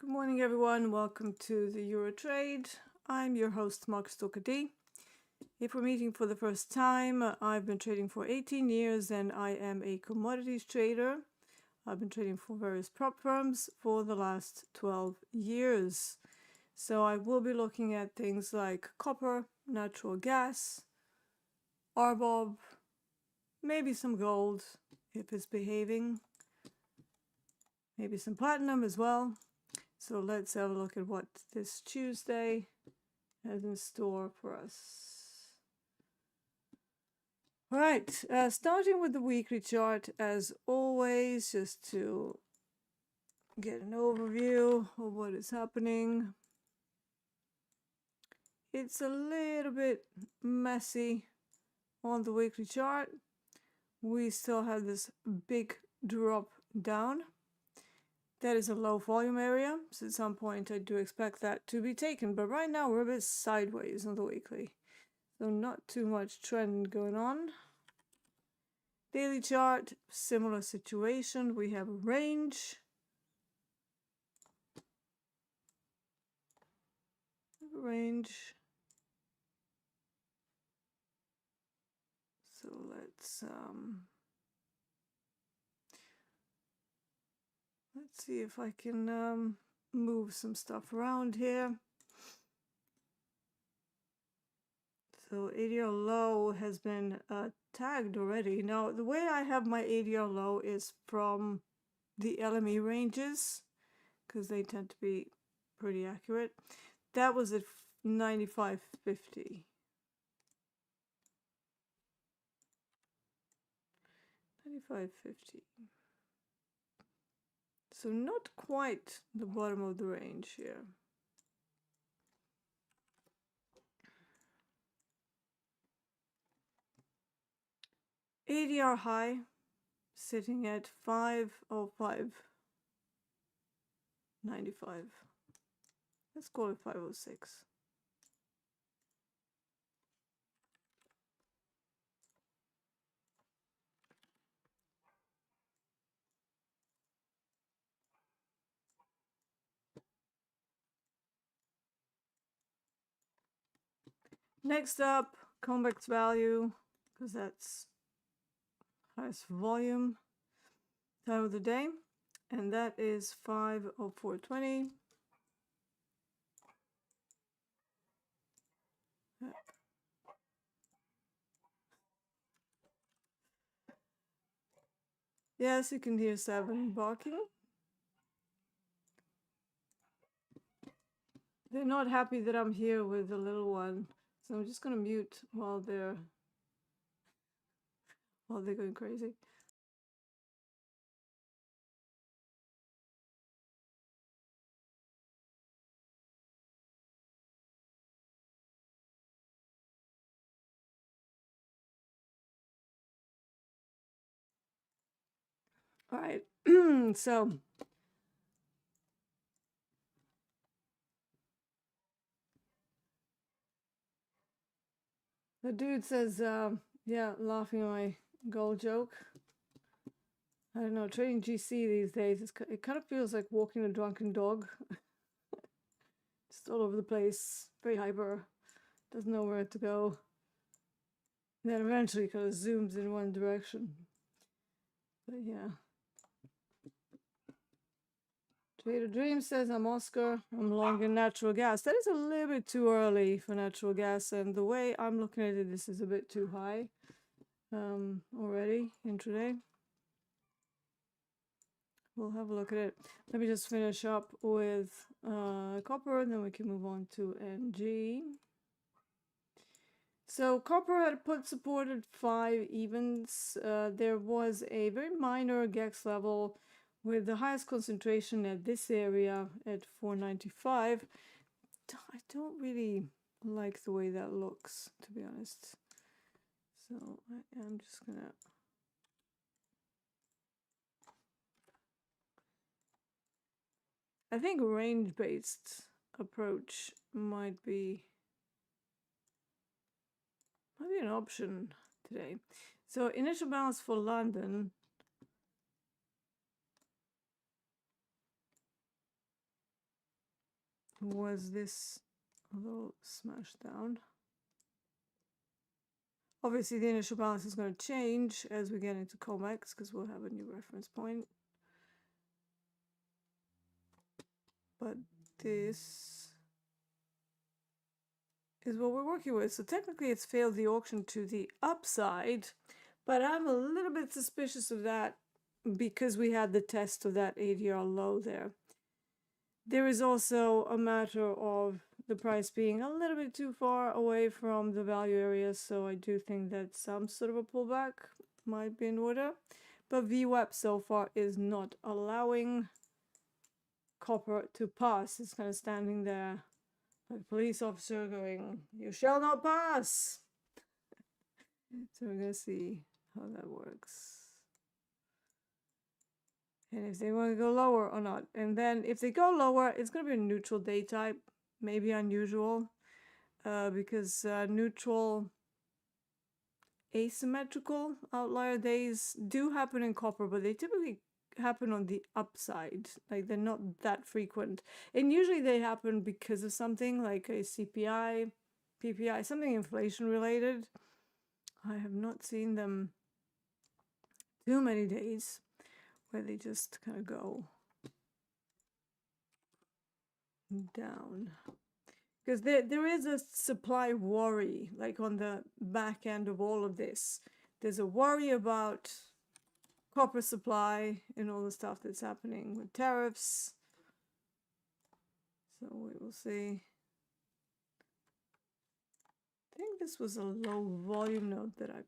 Good morning, everyone. Welcome to the Euro Trade. I'm your host, Mark D. If we're meeting for the first time, I've been trading for 18 years and I am a commodities trader. I've been trading for various prop firms for the last 12 years. So I will be looking at things like copper, natural gas, RBOB, maybe some gold if it's behaving, maybe some platinum as well. So let's have a look at what this Tuesday has in store for us. All right, starting with the weekly chart as always, just to get an overview of what is happening. It's a little bit messy on the weekly chart. We still have this big drop down. That is a low volume area, so at some point I do expect that to be taken, but right now we're a bit sideways on the weekly, so not too much trend going on. Daily chart, similar situation. We have a range. So let's see if I can move some stuff around here. So ADR low has been tagged already. Now the way I have my ADR low is from the LME ranges, because they tend to be pretty accurate. That was at 95.50. 95.50. So not quite the bottom of the range here. ADR high sitting at 505.95. Let's call it 506. Next up, convex value, because that's highest volume time of the day, and that is 504.20. Yes, you can hear 7 barking. They're not happy that I'm here with the little one, so I'm just gonna mute while they're going crazy. All right, so the dude says, yeah, laughing at my gold joke. I don't know, trading GC these days, it kind of feels like walking a drunken dog. Just all over the place, very hyper, doesn't know where to go. And then eventually kind of zooms in one direction. But yeah. Trader Dream says, I'm Oscar, I'm long in natural gas. That is a little bit too early for natural gas, and the way I'm looking at it, this is a bit too high already intraday. We'll have a look at it. Let me just finish up with copper, and then we can move on to NG. So copper had put supported 5 evens. There was a very minor GEX level with the highest concentration at this area at 495. I don't really like the way that looks, to be honest. So I am just gonna I think range-based approach might be an option today. So initial balance for London was this a little smashed down. Obviously, the initial balance is going to change as we get into COMEX because we'll have a new reference point. But this is what we're working with. So technically it's failed the auction to the upside, but I'm a little bit suspicious of that because we had the test of that ADR low there. There is also a matter of the price being a little bit too far away from the value area, so I do think that some sort of a pullback might be in order. But VWAP so far is not allowing copper to pass. It's kind of standing there like a police officer going, "You shall not pass." So we're going to see how that works. And if they want to go lower or not. And then if they go lower, it's going to be a neutral day type. Maybe unusual. Because neutral asymmetrical outlier days do happen in copper, but they typically happen on the upside. Like they're not that frequent. And usually they happen because of something like a CPI, PPI, something inflation related. I have not seen them too many days where they just kind of go down. Because there is a supply worry, like on the back end of all of this. There's a worry about copper supply and all the stuff that's happening with tariffs. So we will see. I think this was a low volume node that I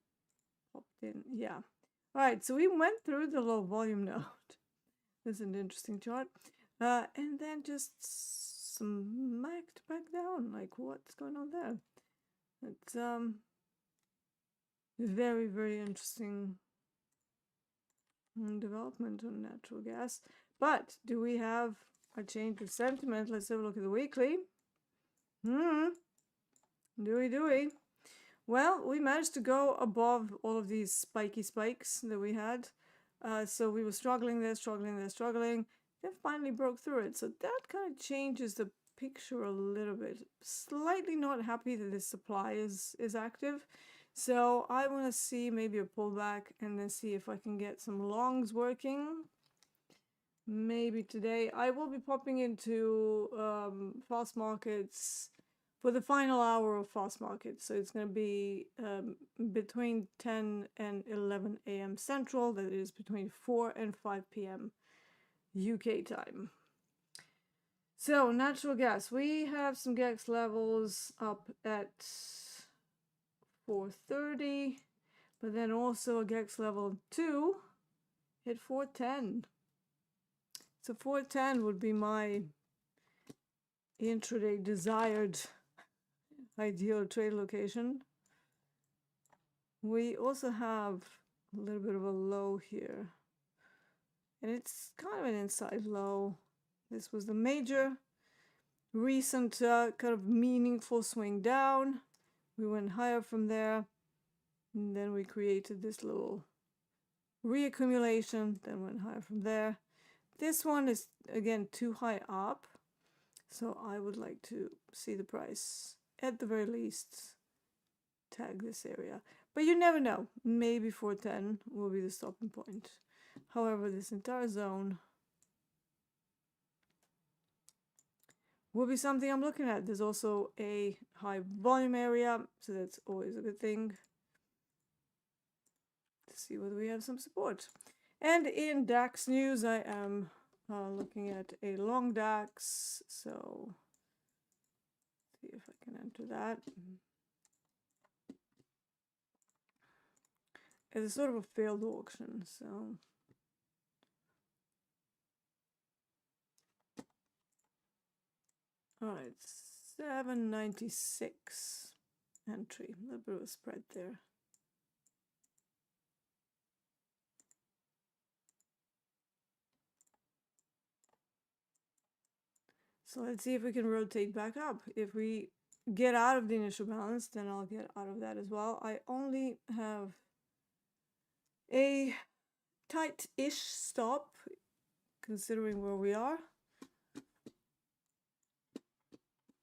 popped in. Yeah. All right, so we went through the low volume node. This is an interesting chart. And then just smacked back down. Like, what's going on there? It's very, very interesting development on natural gas. But do we have a change of sentiment? Let's have a look at the weekly. Do we? Well, we managed to go above all of these spiky spikes that we had. So we were struggling. They finally broke through it. So that kind of changes the picture a little bit. Slightly not happy that this supply is active. So I want to see maybe a pullback and then see if I can get some longs working. Maybe today. I will be popping into fast markets for the final hour of fast markets. So it's going to be between 10 and 11 a.m. Central. That is between 4 and 5 p.m. UK time. So natural gas. We have some gas levels up at 430, but then also a GEX level 2 at 410. So 410 would be my intraday desired ideal trade location. We also have a little bit of a low here, and it's kind of an inside low. This was the major recent kind of meaningful swing down. We went higher from there, and then we created this little reaccumulation, then went higher from there. This one is, again, too high up, so I would like to see the price, at the very least, tag this area. But you never know. Maybe 410 will be the stopping point. However, this entire zone will be something I'm looking at. There's also a high volume area, so that's always a good thing. To see whether we have some support. And in DAX news, I am looking at a long DAX, so see if I can enter that. It's sort of a failed auction, so all right, 796 entry. A little bit of a spread there. So let's see if we can rotate back up. If we get out of the initial balance, then I'll get out of that as well. I only have a tight-ish stop, considering where we are.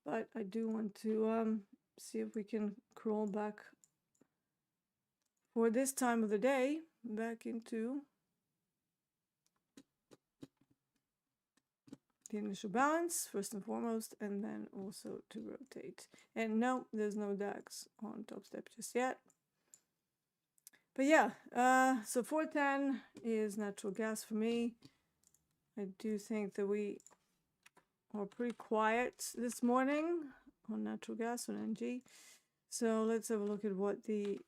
but I do want to see if we can crawl back for this time of the day back into the initial balance first and foremost, and then also to rotate. And no, there's no DAX on Topstep just yet. But yeah, so 410 is natural gas for me. I do think that we are pretty quiet this morning on natural gas, on NG. So let's have a look at what the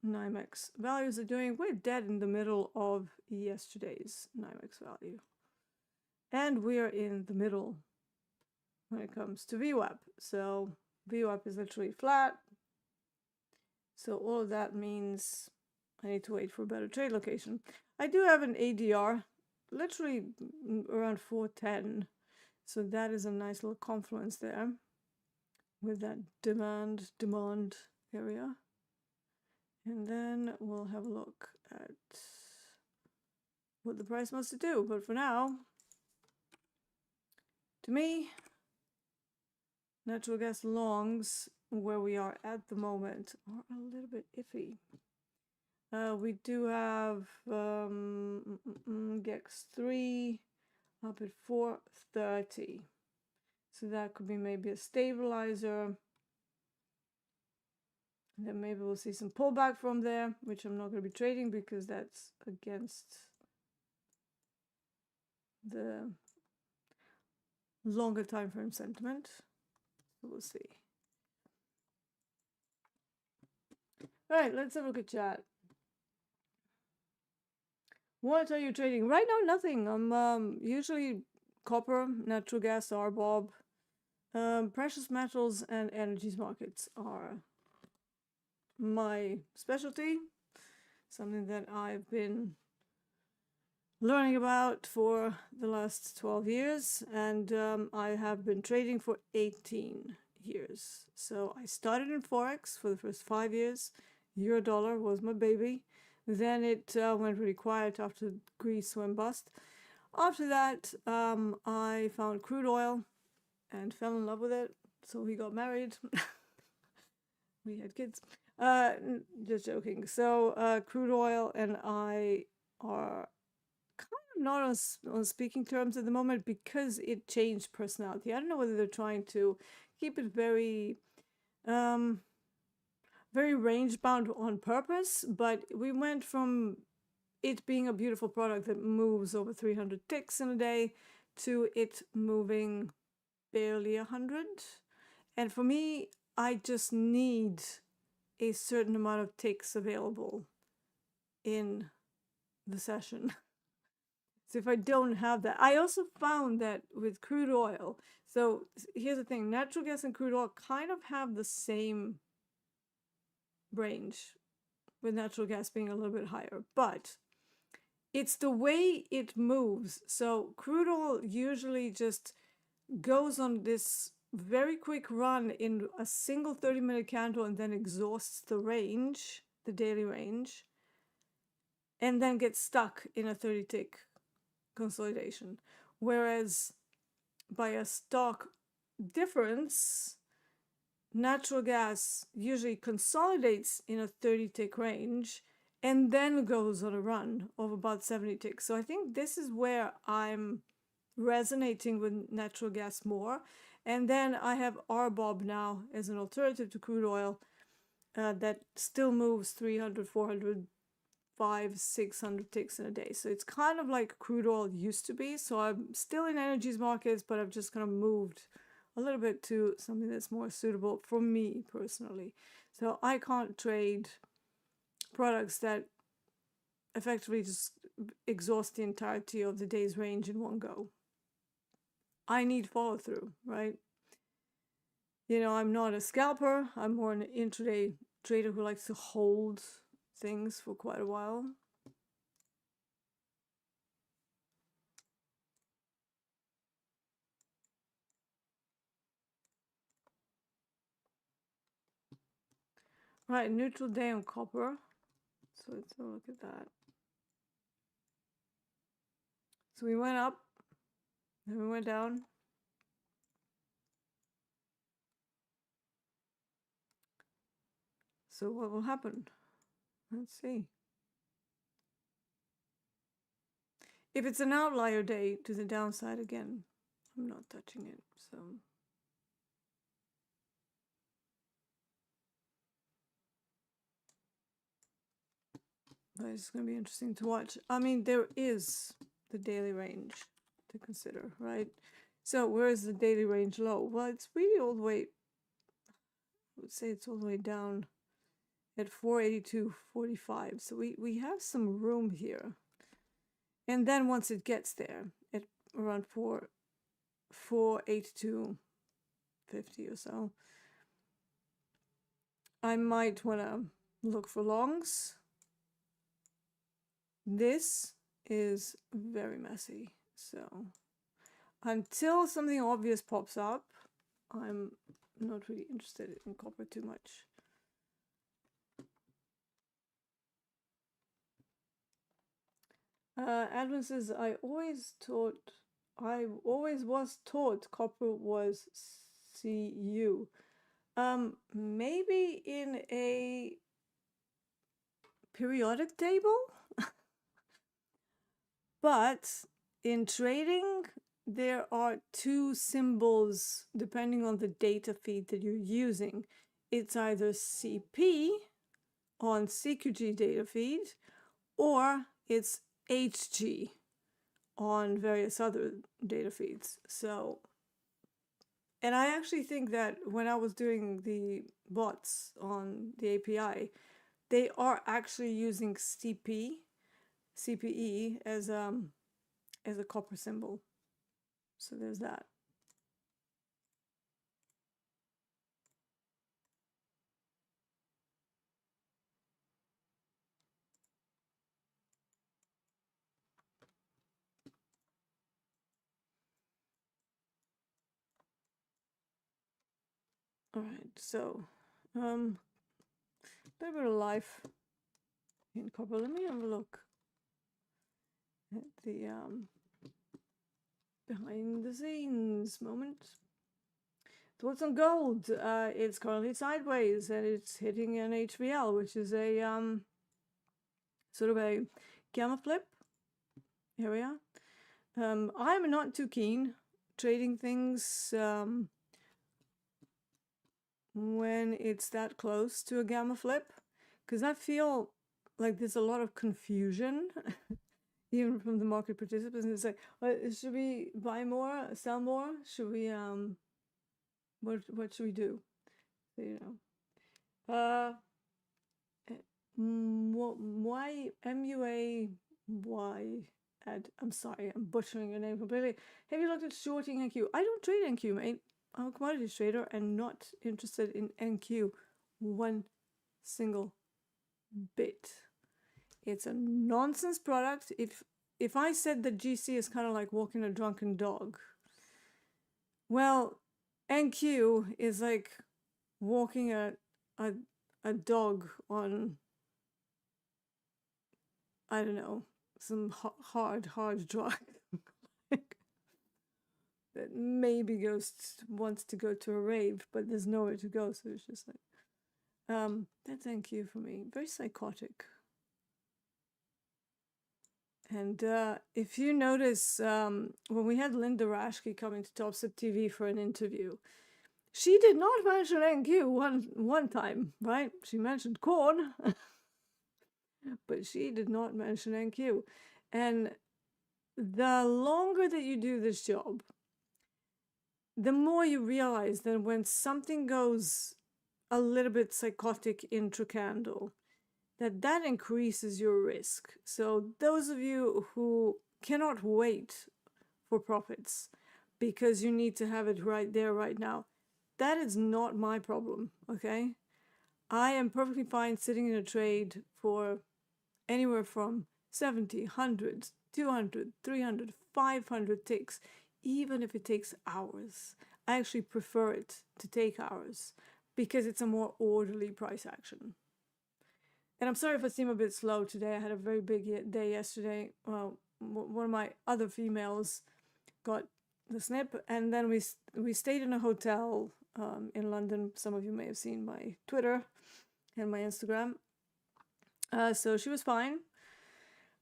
NYMEX values are doing. We're dead in the middle of yesterday's NYMEX value. And we are in the middle when it comes to VWAP. So VWAP is literally flat. So all of that means I need to wait for a better trade location. I do have an ADR, literally around 410. So that is a nice little confluence there with that demand area. And then we'll have a look at what the price wants to do. But for now, to me, natural gas longs, where we are at the moment, are a little bit iffy. We do have GEX3 up at 430. So that could be maybe a stabilizer. And then maybe we'll see some pullback from there, which I'm not going to be trading because that's against the longer time frame sentiment. So we'll see. All right, let's have a look at chat. What are you trading? Right now, nothing. I'm usually copper, natural gas, RBOB, precious metals, and energies markets are my specialty. Something that I've been learning about for the last 12 years, and I have been trading for 18 years. So I started in Forex for the first 5 years. Euro dollar was my baby. Then it went really quiet after Greece went bust. After that, I found crude oil and fell in love with it. So we got married. We had kids. Just joking. So crude oil and I are kind of not on speaking terms at the moment because it changed personality. I don't know whether they're trying to keep it very very range bound on purpose, but we went from it being a beautiful product that moves over 300 ticks in a day to it moving barely 100. And for me, I just need a certain amount of ticks available in the session. So if I don't have that, I also found that with crude oil, so here's the thing, natural gas and crude oil kind of have the same range, with natural gas being a little bit higher, but it's the way it moves. So crude oil usually just goes on this very quick run in a single 30-minute candle and then exhausts the range, the daily range, and then gets stuck in a 30-tick consolidation. Whereas by a stock difference, natural gas usually consolidates in a 30-tick range and then goes on a run of about 70 ticks. So I think this is where I'm resonating with natural gas more. And then I have RBOB now as an alternative to crude oil that still moves 300, 400, 500, 600 ticks in a day. So it's kind of like crude oil used to be. So I'm still in energies markets, but I've just kind of moved a little bit to something that's more suitable for me personally. So I can't trade products that effectively just exhaust the entirety of the day's range in one go. I need follow through, right? You know, I'm not a scalper. I'm more an intraday trader who likes to hold things for quite a while. Right, neutral day on copper. So let's have a look at that. So we went up, then we went down. So what will happen? Let's see. If it's an outlier day to the downside again, I'm not touching it. So it's going to be interesting to watch. I mean, there is the daily range to consider, right? So where is the daily range low? Well, it's really all the way, I would say it's all the way down at 482.45. So we have some room here. And then once it gets there at around 482.50 or so, I might want to look for longs. This is very messy. So until something obvious pops up, I'm not really interested in copper too much. Advin says, I always was taught copper was CU. Maybe in a periodic table, but in trading, there are two symbols depending on the data feed that you're using. It's either CP on CQG data feed, or it's HG on various other data feeds. So, and I actually think that when I was doing the bots on the API, they are actually using CPE as a copper symbol. So there's that. All right, so a little bit of life in copper. Let me have a look at the behind the scenes moment. Thoughts on gold? It's currently sideways and it's hitting an HVL, which is a sort of a gamma flip area. I'm not too keen trading things when it's that close to a gamma flip, because I feel like there's a lot of confusion even from the market participants. It's like, should we buy more, sell more? Should we what should we do? So, you know, why MUAY? I'm sorry, I'm butchering your name completely. Have you looked at shorting NQ? I don't trade NQ, mate. I'm a commodities trader and not interested in NQ one single bit. It's a nonsense product. If I said that GC is kind of like walking a drunken dog, well, NQ is like walking a dog on, I don't know, some hard drug that maybe wants to go to a rave, but there's nowhere to go, so it's just like, that's NQ for me. Very psychotic. And if you notice, when we had Linda Rashke coming to TopstepTV for an interview, she did not mention NQ one time, right? She mentioned corn, but she did not mention NQ. And the longer that you do this job, the more you realize that when something goes a little bit psychotic intra-candle, that increases your risk. So those of you who cannot wait for profits because you need to have it right there, right now, that is not my problem, okay? I am perfectly fine sitting in a trade for anywhere from 70, 100, 200, 300, 500 ticks, even if it takes hours. I actually prefer it to take hours because it's a more orderly price action. And I'm sorry if I seem a bit slow today. I had a very big day yesterday. Well, one of my other females got the snip, and then we stayed in a hotel in London. Some of you may have seen my Twitter. and my Instagram. So she was fine,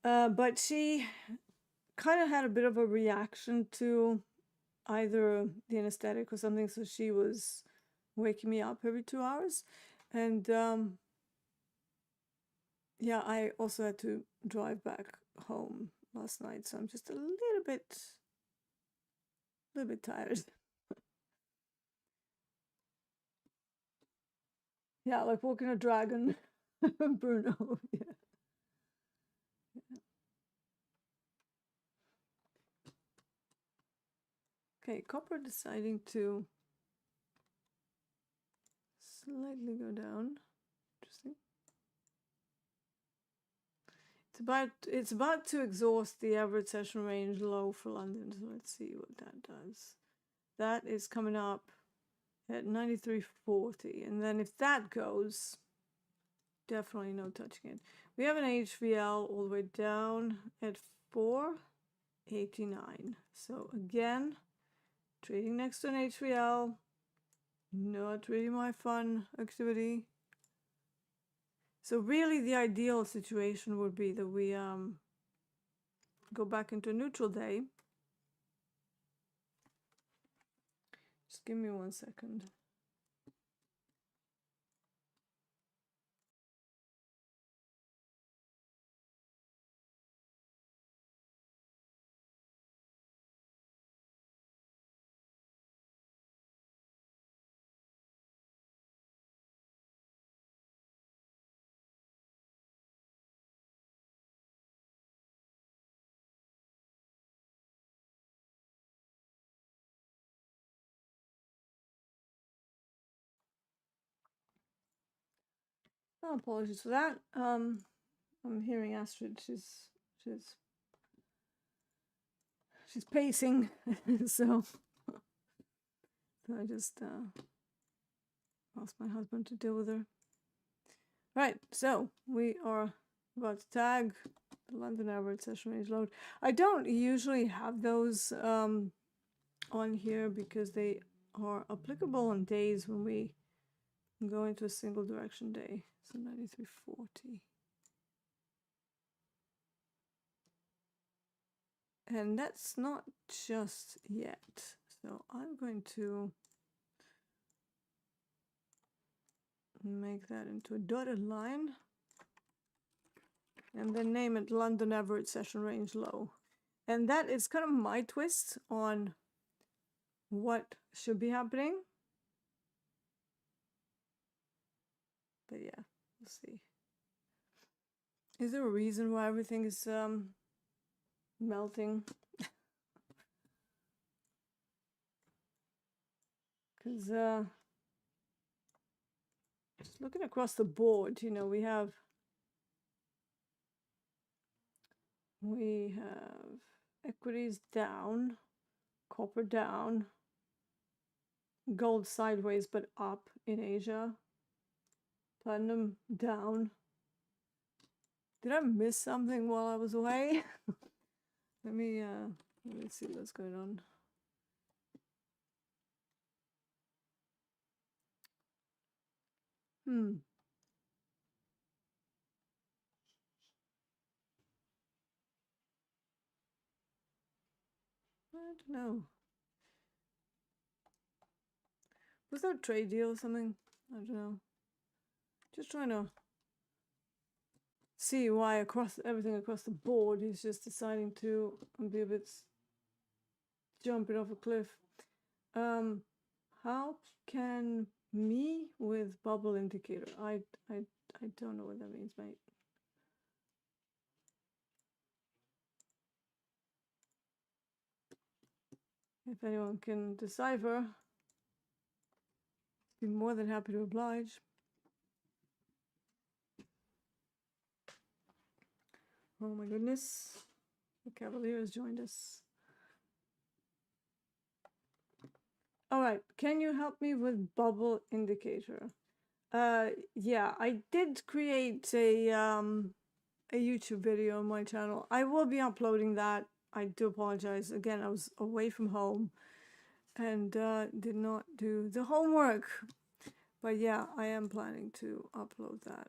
but she kind of had a bit of a reaction to either the anesthetic or something, so she was waking me up every 2 hours. And yeah, I also had to drive back home last night, so I'm just a little bit tired. Yeah, like walking a dragon. Bruno. Yeah. Okay, copper deciding to slightly go down. Interesting. It's about to exhaust the average session range low for London. So let's see what that does. That is coming up at 93.40, and then if that goes, definitely no touching it. We have an HVL all the way down at 489. So again, trading next to an HVL, not really my fun activity. So really the ideal situation would be that we go back into neutral day. Just give me 1 second. Oh, apologies for that. I'm hearing Astrid. She's pacing, so I just asked my husband to deal with her. Right, so we are about to tag the London average session range load. I don't usually have those on here because they are applicable on days when we go into a single direction day. So 93.40. And that's not just yet. So I'm going to make that into a dotted line and then name it London average session range low. And that is kind of my twist on what should be happening. But yeah, we'll see. Is there a reason why everything is melting? Because just looking across the board, you know, we have equities down, copper down, gold sideways but up in Asia, platinum down. Did I miss something while I was away? let me see what's going on. I don't know. Was there a trade deal or something? I don't know. Just trying to see why everything across the board is just deciding to be a bit jumping off a cliff. How can me with bubble indicator? I don't know what that means, mate. If anyone can decipher, I'd be more than happy to oblige. Oh my goodness. The Cavalier has joined us. All right, can you help me with bubble indicator? Yeah, I did create a YouTube video on my channel. I will be uploading that. I do apologize. Again, I was away from home and did not do the homework. But yeah, I am planning to upload that.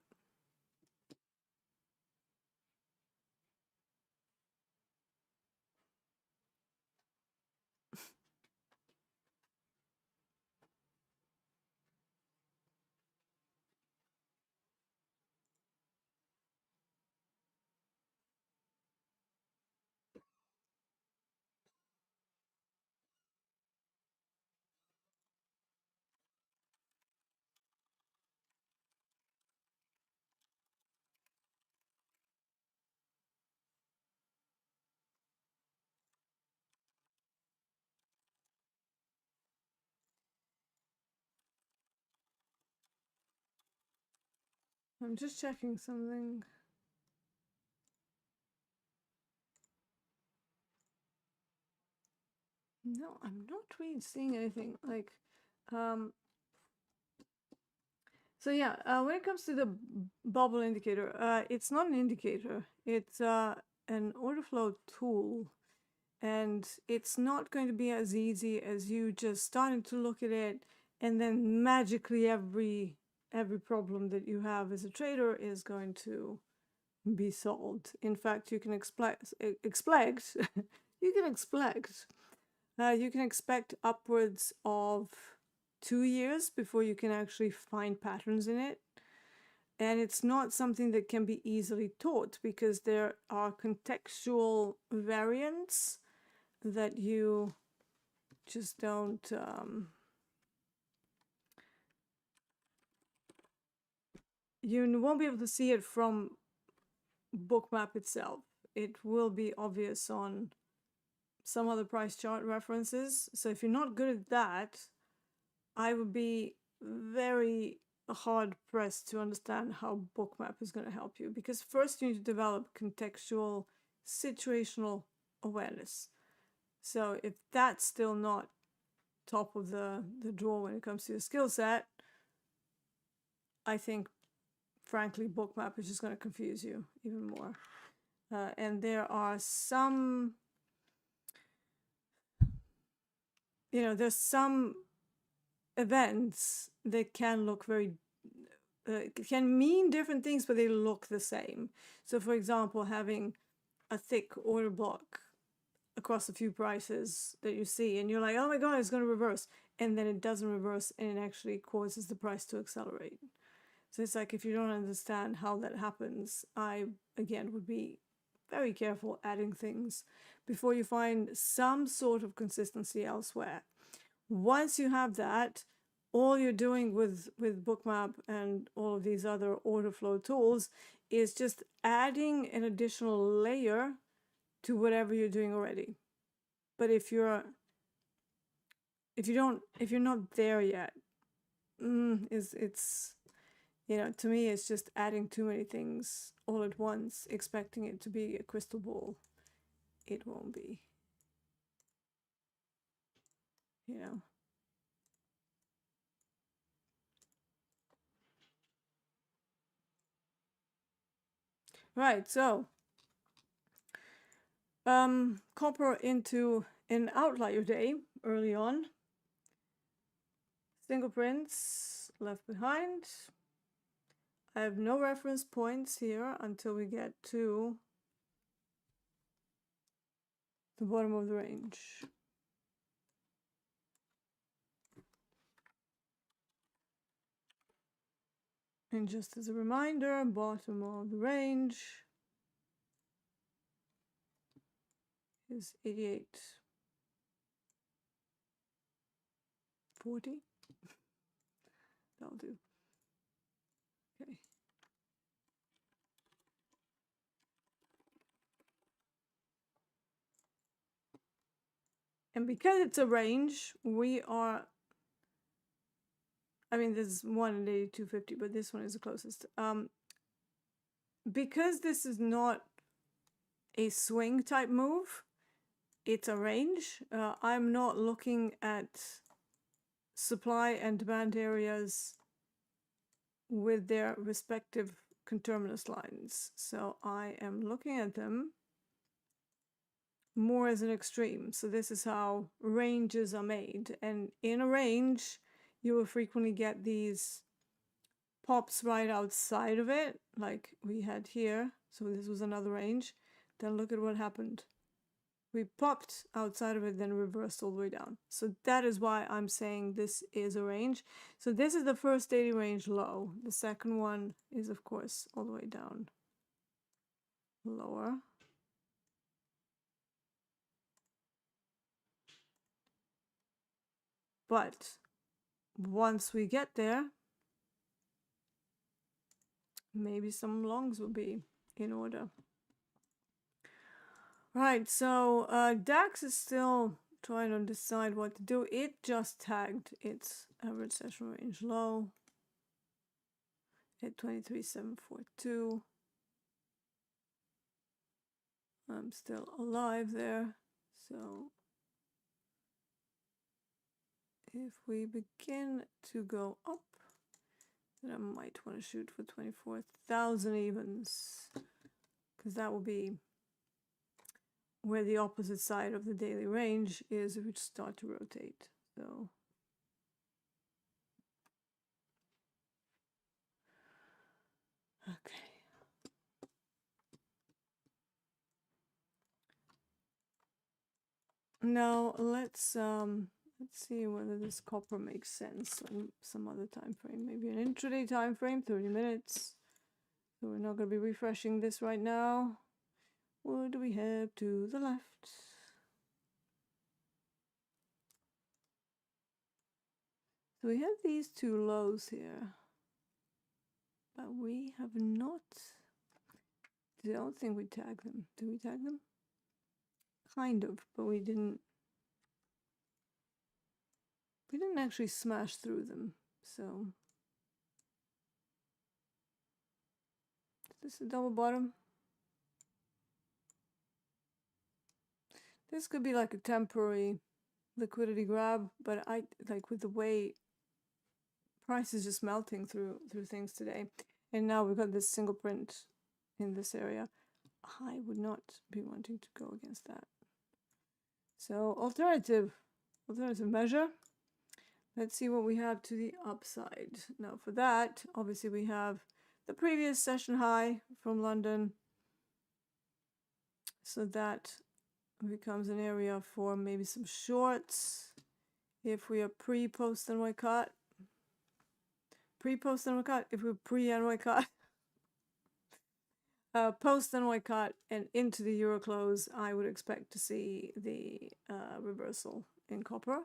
I'm just checking something. No, I'm not really seeing anything like so yeah, when it comes to the bubble indicator, it's not an indicator. It's an order flow tool, and it's not going to be as easy as you just starting to look at it and then magically every problem that you have as a trader is going to be solved. In fact, you can expect you can expect upwards of 2 years before you can actually find patterns in it. And it's not something that can be easily taught because there are contextual variants that you just don't you won't be able to see it from Bookmap itself. It will be obvious on some other price chart references. So if you're not good at that, I would be very hard pressed to understand how Bookmap is going to help you, because first you need to develop contextual situational awareness. So if that's still not top of the drawer when it comes to your skill set, I think frankly Bookmap is just going to confuse you even more. And there are some, there's some events that can look very can mean different things, but they look the same. So for example, having a thick order block across a few prices that you see and you're like, oh my god, it's going to reverse, and then it doesn't reverse and it actually causes the price to accelerate. So it's like, if you don't understand how that happens, I again would be very careful adding things before you find some sort of consistency elsewhere. Once you have that, all you're doing with Bookmap and all of these other order flow tools is just adding an additional layer to whatever you're doing already. But if you're not there yet, it's to me it's just adding too many things all at once, expecting it to be a crystal ball. It won't be. Right, so copper into an outlier day early on. Single prints left behind. I have no reference points here until we get to the bottom of the range. And just as a reminder, bottom of the range is 88.40. That'll do. Okay. And because it's a range, we are, I mean, there's one at 82.50, but this one is the closest. Because this is not a swing type move, it's a range. I'm not looking at supply and demand areas with their respective conterminous lines. So I am looking at them more as an extreme. So this is how ranges are made. And in a range, you will frequently get these pops right outside of it, like we had here. So this was another range. Then look at what happened. We popped outside of it, then reversed all the way down. So that is why I'm saying this is a range. So this is the first daily range low. The second one is, of course, all the way down lower. But once we get there, maybe some longs will be in order. Right, so DAX is still trying to decide what to do. It just tagged its average session range low at 23,742. I'm still alive there. So if we begin to go up, then I might want to shoot for 24,000 evens, because that will be where the opposite side of the daily range is if we start to rotate. So okay. Now let's see whether this copper makes sense on some other time frame, maybe an intraday time frame, 30 minutes. So we're not going to be refreshing this right now. What do we have to the left? So we have these two lows here, but we have not, I don't think we tagged them. Did we tag them? Kind of, but we didn't actually smash through them. So is this a double bottom? This could be like a temporary liquidity grab, but I like with the way price is just melting through things today, and now we've got this single print in this area. I would not be wanting to go against that. So alternative measure. Let's see what we have to the upside. Now for that, obviously we have the previous session high from London. So that becomes an area for maybe some shorts. If we are pre-post NY cut. Pre-post NY cut, if we're pre-NY cut. Post NY cut and into the euro close, I would expect to see the reversal in copper.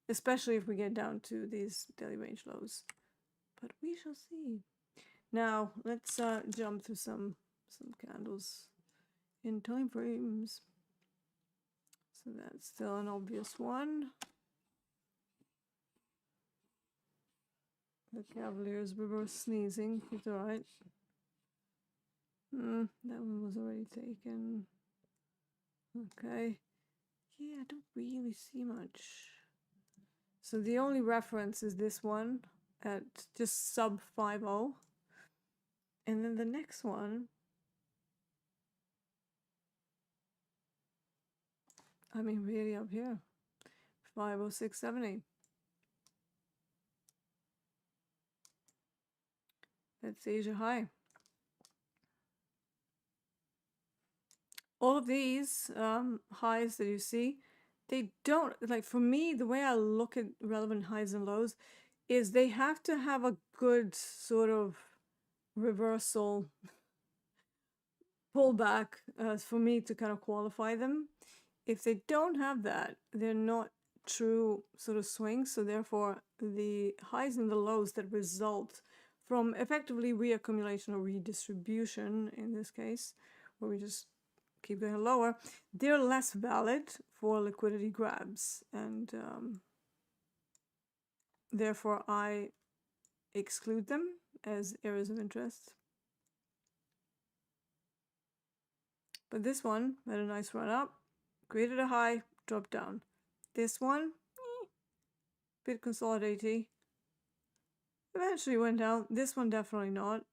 Especially if we get down to these daily range lows. But we shall see. Now, let's jump through some candles in time frames. So that's still an obvious one. The Cavaliers reverse sneezing. It's alright. That one was already taken. Okay. Yeah, I don't really see much. So the only reference is this one at just sub 5.0. And then the next one, I mean really up here, 506.70. That's Asia high. All of these highs that you see, they don't, like for me, the way I look at relevant highs and lows is they have to have a good sort of reversal pullback for me to kind of qualify them. If they don't have that, they're not true sort of swings. So therefore, the highs and the lows that result from effectively reaccumulation or redistribution, in this case, where we just keep going lower, they're less valid for liquidity grabs. And therefore, I exclude them as areas of interest. But this one had a nice run up, created a high, dropped down. This one, bit consolidating. Eventually went down. This one definitely not.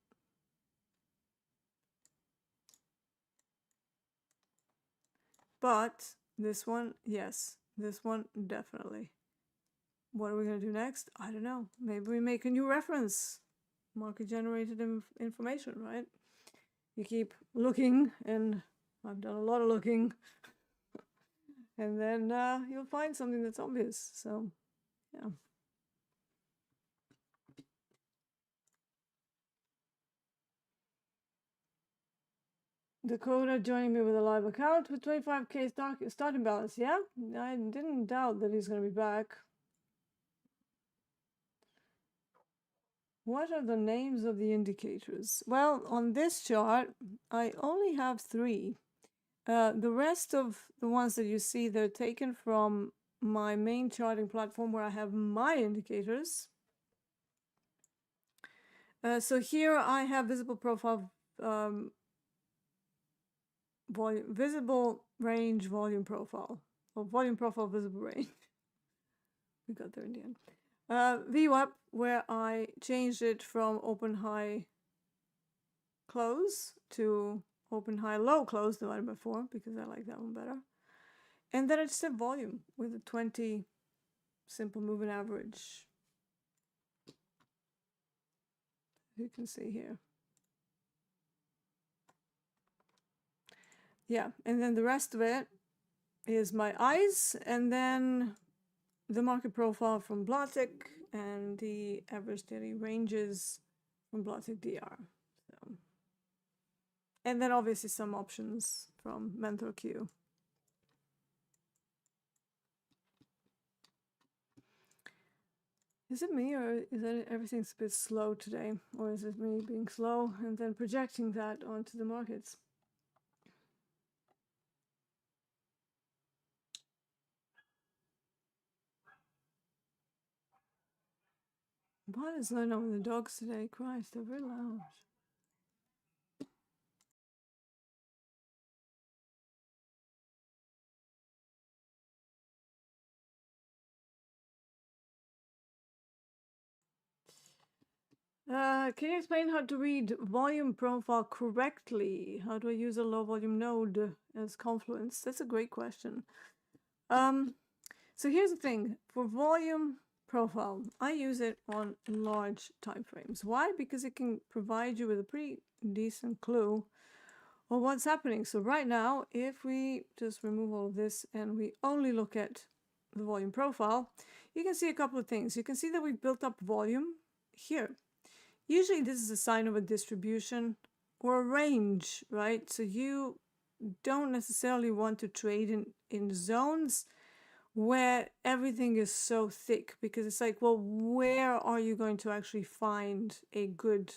But this one, yes. This one, definitely. what are we going to do next? I don't know. Maybe we make a new reference. Market generated information, right? You keep looking, and I've done a lot of looking, and then you'll find something that's obvious. So, yeah. Dakota joining me with a live account with 25k starting balance. Yeah, I didn't doubt that he's going to be back. What are the names of the indicators? Well, on this chart, I only have 3. The rest of the ones that you see, they're taken from my main charting platform where I have my indicators. So here I have visible profile, volume, visible range, volume profile, or volume profile, visible range. We got there in the end. VWAP, where I changed it from open high close to open high low close divided by 4 because I like that one better. And then it's the volume with a 20 simple moving average. You can see here. Yeah, and then the rest of it is my eyes, and then the market profile from Blatek and the average daily ranges from Blatek DR. So. And then obviously some options from Mentor Q. Is it me, or is it everything's a bit slow today? Or is it me being slow and then projecting that onto the markets? What is going on with the dogs today? Christ, they're very loud. Can you explain how to read volume profile correctly? How do I use a low volume node as confluence? That's a great question. So here's the thing. For volume profile, I use it on large time frames. Why? Because it can provide you with a pretty decent clue of what's happening. So right now, if we just remove all of this and we only look at the volume profile, you can see a couple of things. You can see that we've built up volume here. Usually this is a sign of a distribution or a range, right? So you don't necessarily want to trade in zones where everything is so thick, because it's like, well, where are you going to actually find a good,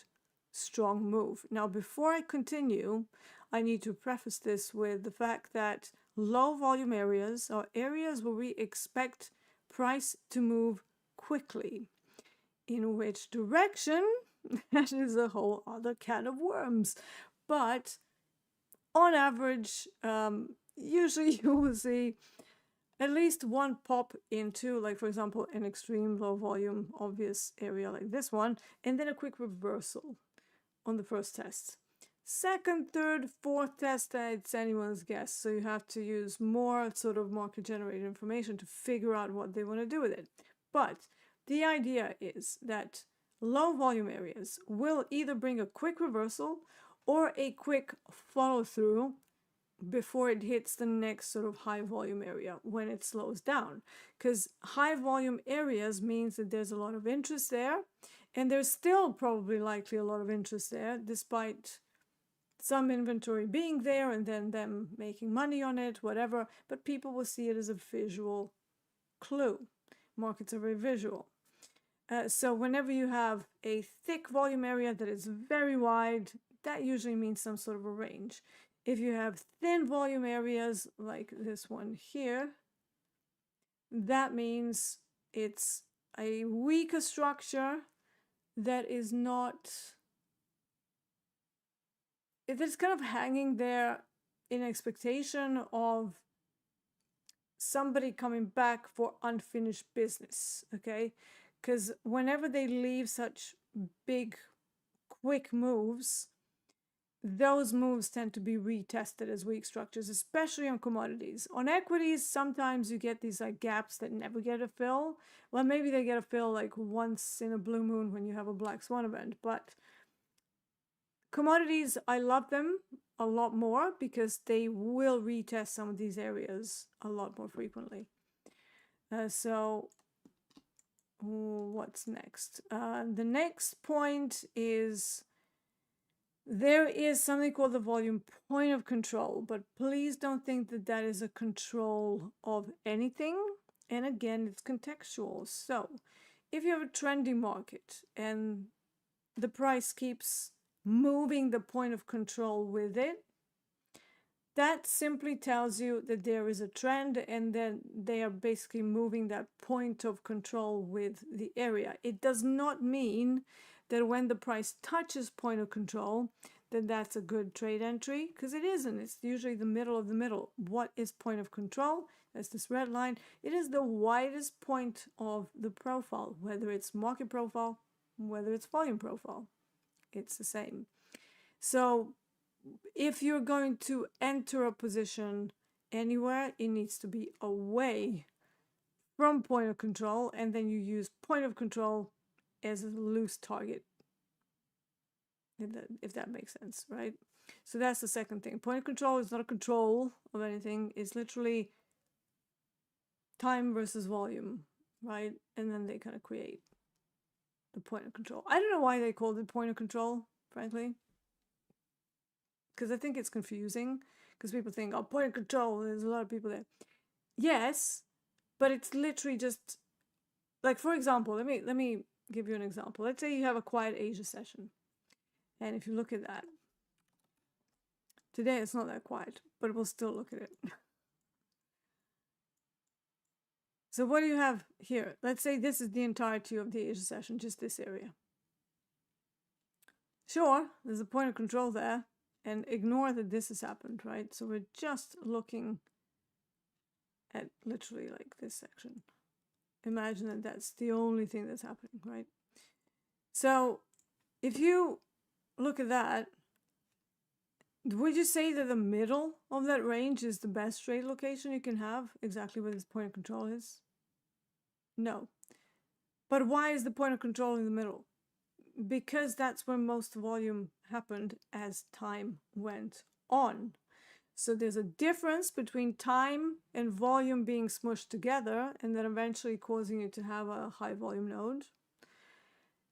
strong move? Now, before I continue, I need to preface this with the fact that low volume areas are areas where we expect price to move quickly. In which direction? That is a whole other can of worms. But on average, usually you will see at least one pop into, like, for example, an extreme low volume obvious area like this one, and then a quick reversal on the first test. Second, third, fourth test, it's anyone's guess. So you have to use more sort of market generated information to figure out what they want to do with it. But the idea is that low volume areas will either bring a quick reversal or a quick follow through before it hits the next sort of high volume area when it slows down. Because high volume areas means that there's a lot of interest there, and there's still probably likely a lot of interest there despite some inventory being there and then them making money on it, whatever, but people will see it as a visual clue. Markets are very visual. So whenever you have a thick volume area that is very wide, that usually means some sort of a range. If you have thin volume areas like this one here, that means it's a weaker structure that is not, it's kind of hanging there in expectation of somebody coming back for unfinished business, okay? Because whenever they leave such big, quick moves, those moves tend to be retested as weak structures, especially on commodities. On equities, sometimes you get these like gaps that never get a fill. Well, maybe they get a fill like once in a blue moon when you have a black swan event. But commodities, I love them a lot more because they will retest some of these areas a lot more frequently. So what's next? The next point is there is something called the volume point of control, but please don't think that that is a control of anything. And again, it's contextual. So if you have a trendy market and the price keeps moving the point of control with it, that simply tells you that there is a trend and then they are basically moving that point of control with the area. It does not mean that when the price touches point of control, then that's a good trade entry, because it isn't. It's usually the middle of the middle. What is point of control? That's this red line. It is the widest point of the profile, whether it's market profile, whether it's volume profile. It's the same. So if you're going to enter a position anywhere, it needs to be away from point of control, and then you use point of control as a loose target, if that makes sense, right? So that's the second thing. Point of control is not a control of anything. It's literally time versus volume, right? And then they kind of create the point of control. I don't know why they called it point of control, frankly, because I think it's confusing, because people think, oh, point of control, there's a lot of people there. Yes, but it's literally just, like, for example, let me give you an example. Let's say you have a quiet Asia session. And if you look at that, today it's not that quiet, but we'll still look at it. So what do you have here? Let's say this is the entirety of the Asia session, just this area. Sure, there's a point of control there, and ignore that this has happened, right? So we're just looking at literally like this section. Imagine that that's the only thing that's happening, right? So if you look at that, would you say that the middle of that range is the best trade location you can have, exactly where this point of control is? No. But why is the point of control in the middle? Because that's where most volume happened as time went on. So there's a difference between time and volume being smushed together and then eventually causing you to have a high volume node.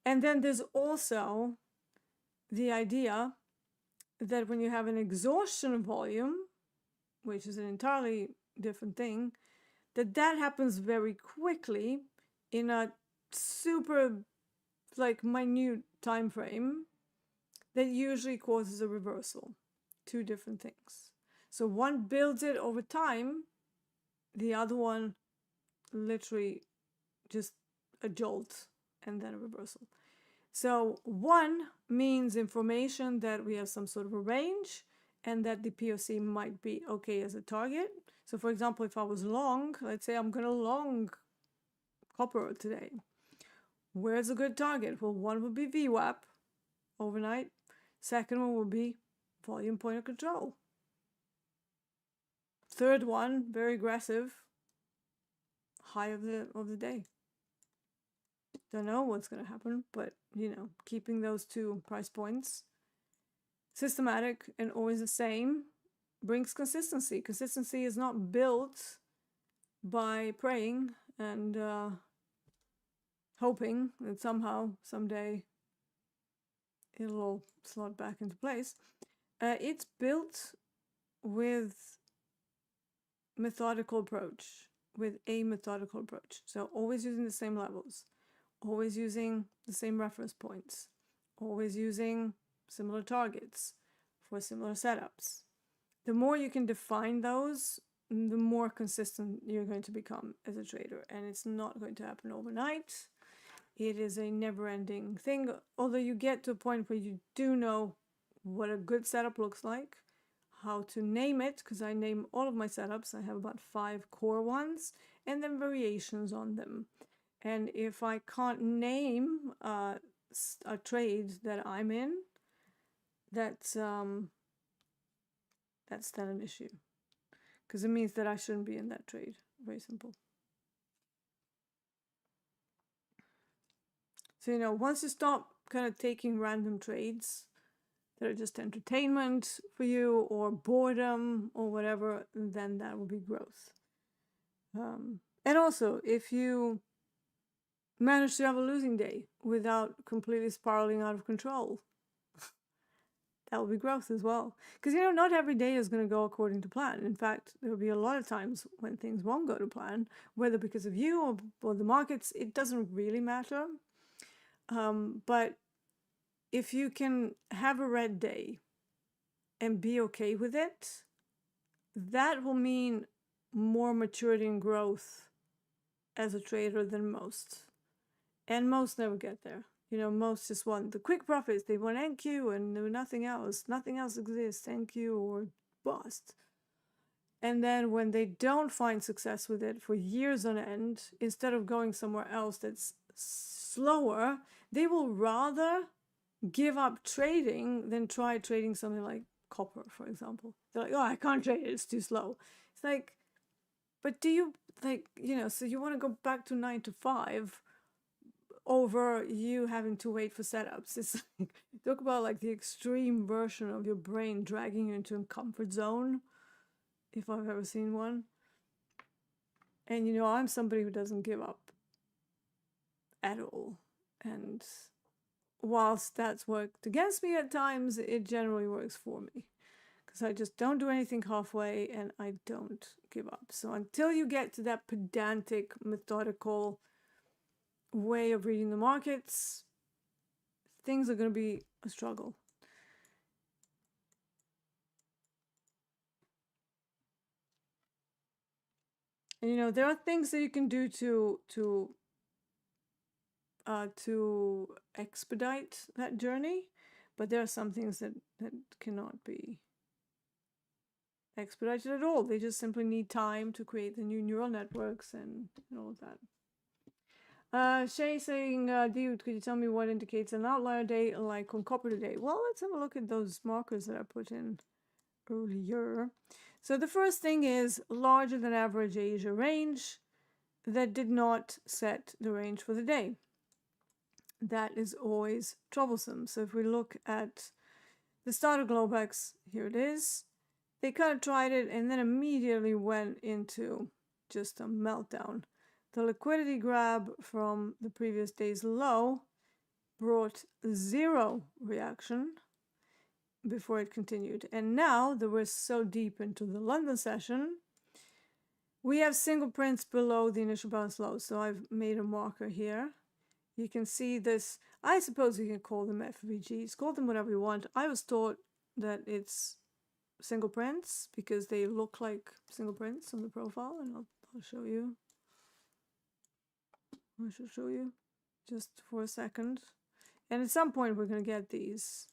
And then there's also the idea that when you have an exhaustion volume, which is an entirely different thing, that happens very quickly in a super like minute time frame that usually causes a reversal. Two different things. So one builds it over time, the other one literally just a jolt and then a reversal. So one means information that we have some sort of a range and that the POC might be okay as a target. So for example, if I was long, let's say I'm going to long copper today. Where's a good target? Well, one would be VWAP overnight. Second one would be volume point of control. Third one, very aggressive, high of the day. Don't know what's going to happen, but you know, keeping those two price points systematic and always the same brings consistency. Consistency is not built by praying and hoping that somehow, someday, it'll all slot back into place. It's built with methodical approach, with a methodical approach. So always using the same levels, always using the same reference points, always using similar targets for similar setups. The more you can define those, the more consistent you're going to become as a trader. And it's not going to happen overnight. It is a never-ending thing, although you get to a point where you do know what a good setup looks like, how to name it, because I name all of my setups. I have about 5 core ones, and then variations on them. And if I can't name a trade that I'm in, that's not an issue, because it means that I shouldn't be in that trade. Very simple. So, you know, once you stop kind of taking random trades that are just entertainment for you or boredom or whatever, then that will be growth. And also, if you manage to have a losing day without completely spiraling out of control, that will be growth as well. Because, you know, not every day is going to go according to plan. In fact, there will be a lot of times when things won't go to plan, whether because of you or the markets. It doesn't really matter. But if you can have a red day and be okay with it, that will mean more maturity and growth as a trader than most. And most never get there. You know, most just want the quick profits. They want NQ and nothing else. Nothing else exists, NQ or bust. And then when they don't find success with it for years on end, instead of going somewhere else that's slower, they will rather give up trading than try trading something like copper, for example. They're like, oh, I can't trade it, it's too slow. It's like, but do you, like, you know, so you want to go back to 9 to 5 over you having to wait for setups. It's like, talk about like the extreme version of your brain dragging you into a comfort zone, if I've ever seen one. And, you know, I'm somebody who doesn't give up at all. And whilst that's worked against me at times, it generally works for me. Because I just don't do anything halfway and I don't give up. So until you get to that pedantic, methodical way of reading the markets, things are going to be a struggle. And, you know, there are things that you can do to expedite that journey, but there are some things that cannot be expedited at all. They just simply need time to create the new neural networks and all of that. Shay saying, dude, could you tell me what indicates an outlier day like on copper today? Well, let's have a look at those markers that I put in earlier. So the first thing is larger than average Asia range that did not set the range for the day. That is always troublesome. So if we look at the start of Globex, here it is. They kind of tried it and then immediately went into just a meltdown. The liquidity grab from the previous day's low brought zero reaction before it continued. And now that we're so deep into the London session, we have single prints below the initial bounce low. So I've made a marker here. You can see this. I suppose you can call them FVGs. Call them whatever you want. I was taught that it's single prints because they look like single prints on the profile, and I'll show you. I should show you just for a second. And at some point we're going to get these.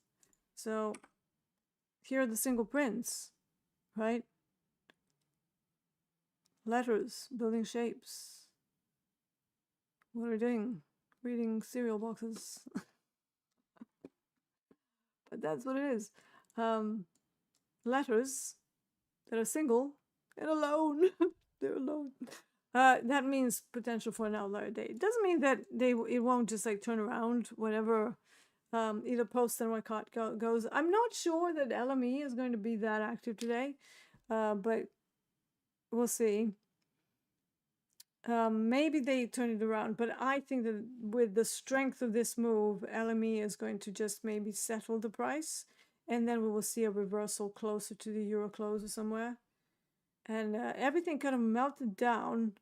So here are the single prints, right? Letters, building shapes. What are we doing? Reading cereal boxes. But that's what it is. Letters that are single and alone. They're alone. That means potential for an outlier day. It doesn't mean that it won't just like turn around whenever either post and Wycott goes. I'm not sure that LME is going to be that active today, but we'll see. Maybe they turn it around, but I think that with the strength of this move, LME is going to just maybe settle the price, and then we will see a reversal closer to the euro close or somewhere. And everything kind of melted down.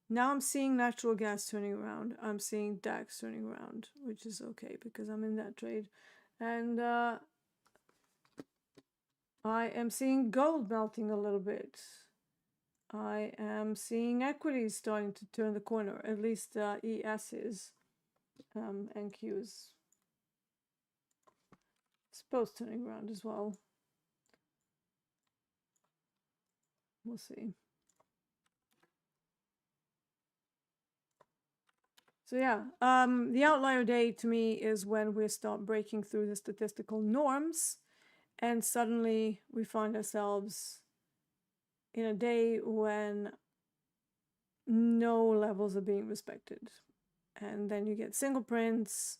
Now I'm seeing natural gas turning around. I'm seeing DAX turning around, which is okay because I'm in that trade. And I am seeing gold melting a little bit. I am seeing equities starting to turn the corner, at least ESs and Qs. Suppose turning around as well. We'll see. So yeah, the outlier day to me is when we start breaking through the statistical norms and suddenly we find ourselves in a day when no levels are being respected. And then you get single prints,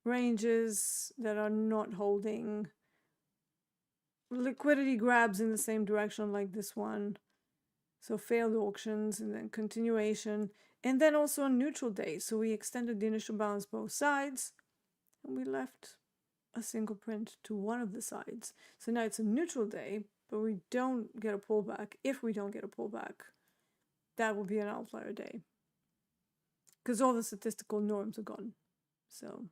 ranges that are not holding, liquidity grabs in the same direction like this one. So failed auctions and then continuation, and then also a neutral day. So we extended the initial balance both sides, and we left a single print to one of the sides. So now it's a neutral day, but we don't get a pullback. If we don't get a pullback, that will be an outlier day, because all the statistical norms are gone. So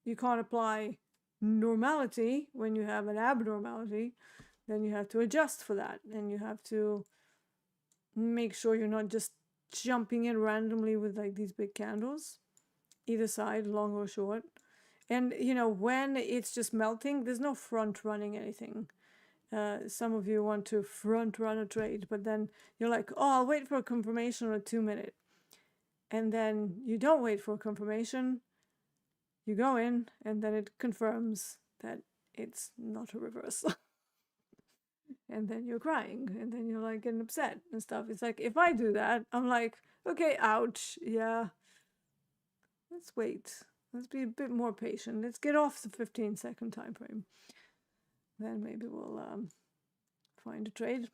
you can't apply normality when you have an abnormality. Then you have to adjust for that, and you have to make sure you're not just jumping in randomly with like these big candles, either side, long or short. And you know, when it's just melting, there's no front running anything. Some of you want to front run a trade, but then you're like, oh, I'll wait for a confirmation on a 2-minute. And then you don't wait for a confirmation. You go in, and then it confirms that it's not a reversal. And then you're crying, and then you're like getting upset and stuff. It's like, if I do that, I'm like, okay, ouch, yeah. Let's wait. Let's be a bit more patient. Let's get off the 15-second time frame. Then maybe we'll find a trade.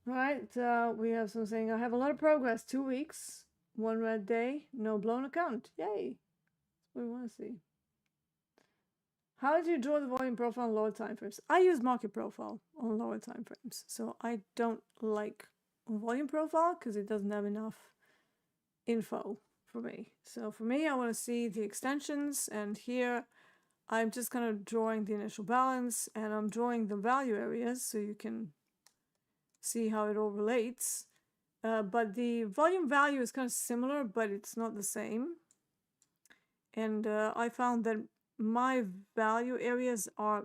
All right, we have some saying, I have a lot of progress. 2 weeks, 1 red day, no blown account. Yay. That's what we want to see. How do you draw the volume profile on lower time frames? I use market profile on lower time frames. So I don't like volume profile because it doesn't have enough info for me. So for me, I want to see the extensions, and here I'm just kind of drawing the initial balance, and I'm drawing the value areas so you can see how it all relates. But the volume value is kind of similar, but it's not the same. And I found that my value areas are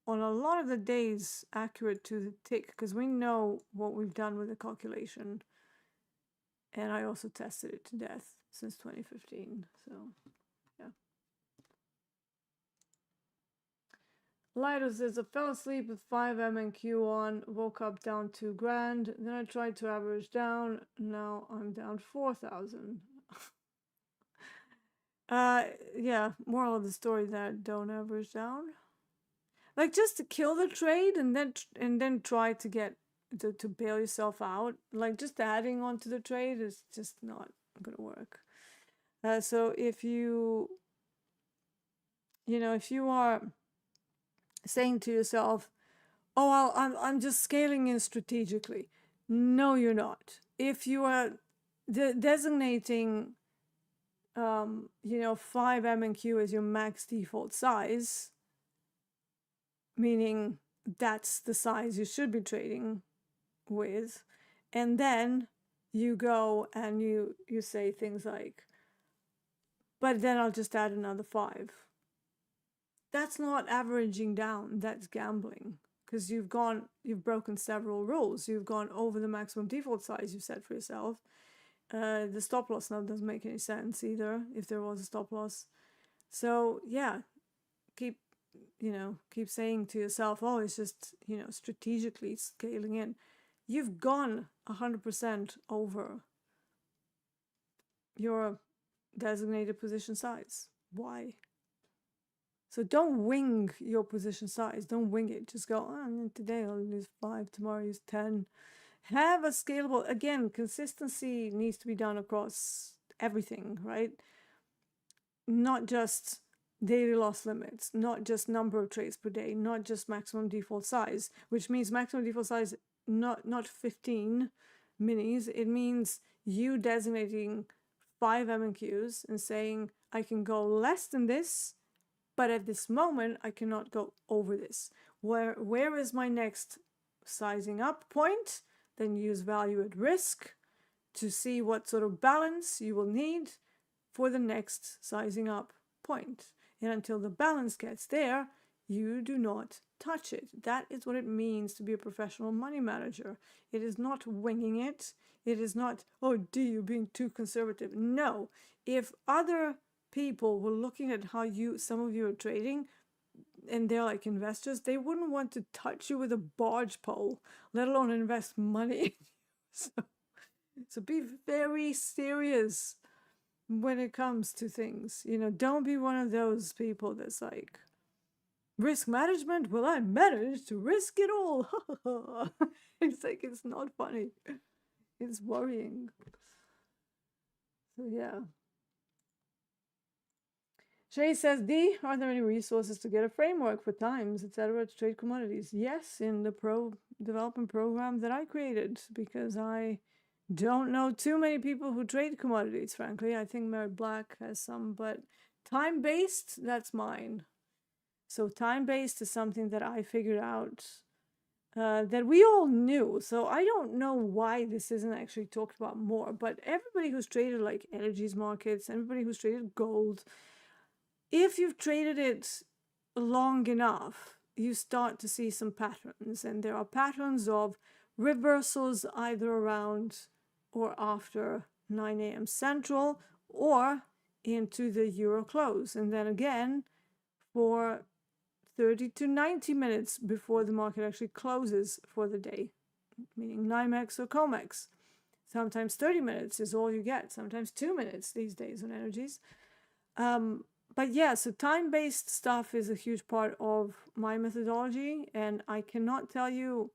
on a lot of the days accurate to the tick, because we know what we've done with the calculation. And I also tested it to death since 2015. So, yeah. Lido says, I fell asleep with 5M and Q on, woke up down 2 grand, then I tried to average down, now I'm down 4,000. Yeah, moral of the story that don't average down. Like, just to kill the trade and then try to get to bail yourself out. Like, just adding on to the trade is just not gonna work. So if you are saying to yourself, oh, I'm just scaling in strategically. No, you're not. If you are designating 5 M&Q as your max default size, meaning that's the size you should be trading with, and then you go and you say things like, but then I'll just add another 5. That's not averaging down, that's gambling, because you've broken several rules. You've gone over the maximum default size you set for yourself. The stop loss now doesn't make any sense either, if there was a stop loss. So yeah, keep saying to yourself, oh, it's just, strategically scaling in. You've gone 100% over your designated position size. Why? So don't wing your position size. Don't wing it. Just go, oh, today I'll use 5, tomorrow I'll use 10. Have a scalable, again, consistency needs to be done across everything, right? Not just daily loss limits, not just number of trades per day, not just maximum default size, which means maximum default size, not 15 minis. It means you designating 5 M&Qs and saying, I can go less than this, but at this moment, I cannot go over this. Where is my next sizing up point? Then use value at risk to see what sort of balance you will need for the next sizing up point. And until the balance gets there, You do not touch it. That is what it means to be a professional money manager. It is not winging it. It is not, oh, Dee, you're being too conservative. No. If other people were looking at how some of you are trading, and they're like investors, they wouldn't want to touch you with a barge pole, let alone invest money. So be very serious when it comes to things. You know, don't be one of those people that's like, risk management? Well, I managed to risk it all. It's like, it's not funny. It's worrying. So yeah. Shay says, Dee, are there any resources to get a framework for times, etc. to trade commodities? Yes, in the pro development program that I created, because I don't know too many people who trade commodities, frankly. I think Mary Black has some, but time-based, that's mine. So time-based is something that I figured out that we all knew. So I don't know why this isn't actually talked about more, but everybody who's traded like energies markets, everybody who's traded gold, if you've traded it long enough, you start to see some patterns, and there are patterns of reversals either around or after 9 a.m. Central or into the euro close, and then again for 30 to 90 minutes before the market actually closes for the day, meaning NYMEX or COMEX. Sometimes 30 minutes is all you get, sometimes 2 minutes these days on energies. But yeah, so time-based stuff is a huge part of my methodology, and I cannot tell you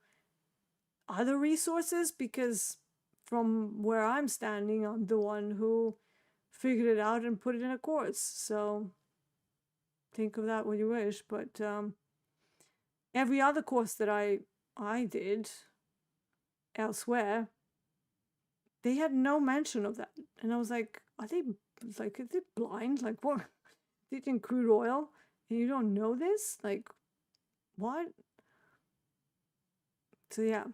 other resources because from where I'm standing, I'm the one who figured it out and put it in a course. So think of that what you wish, but every other course that I did elsewhere, they had no mention of that. And I was like, are they blind? Like, what? Teaching crude oil and you don't know this? Like, what? So yeah.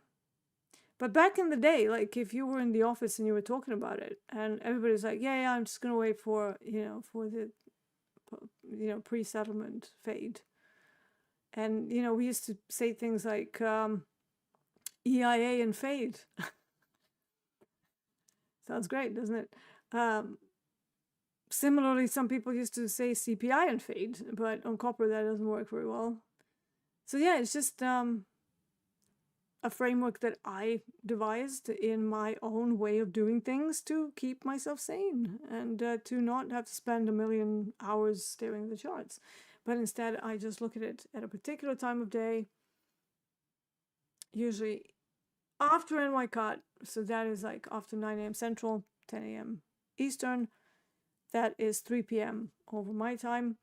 But back in the day, like if you were in the office and you were talking about it and everybody's like, yeah, I'm just gonna wait for, for the, pre-settlement fade. And, we used to say things like EIA and fade. Sounds great, doesn't it? Similarly, some people used to say CPI and fade, but on copper that doesn't work very well. So yeah, it's just a framework that I devised in my own way of doing things to keep myself sane and to not have to spend a million hours staring at the charts. But instead, I just look at it at a particular time of day, usually after NY cut. So that is like after 9 a.m. Central, 10 a.m. Eastern. That is 3 p.m. over my time.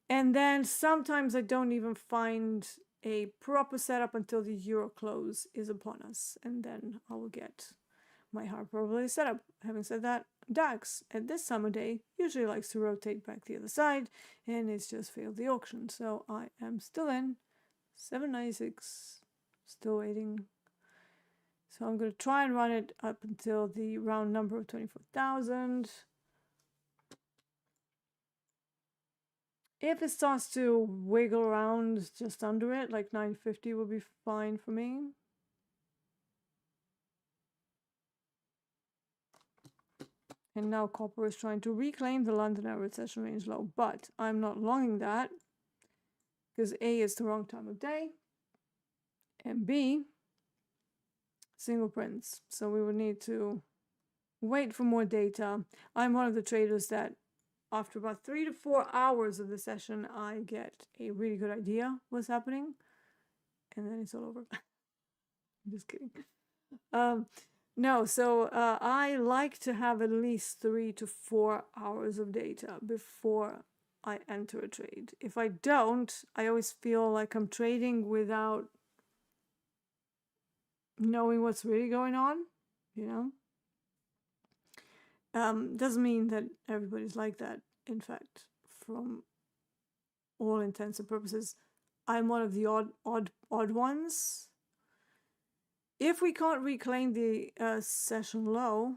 And then sometimes I don't even find a proper setup until the euro close is upon us. And then I will get my higher probability setup. Having said that, DAX at this summer day usually likes to rotate back the other side, and it's just failed the auction. So I am still in 796, still waiting. So I'm going to try and run it up until the round number of 24,000. If it starts to wiggle around just under it, like 950 will be fine for me. And now copper is trying to reclaim the London average session range low, but I'm not longing that because A, is the wrong time of day, and B, single prints. So we would need to wait for more data. I'm one of the traders that after about 3 to 4 hours of the session, I get a really good idea what's happening, and then it's all over. I'm just kidding. No, so I like to have at least 3 to 4 hours of data before I enter a trade. If I don't, I always feel like I'm trading without knowing what's really going on, Doesn't mean that everybody's like that. In fact, from all intents and purposes, I'm one of the odd ones. If we can't reclaim the session low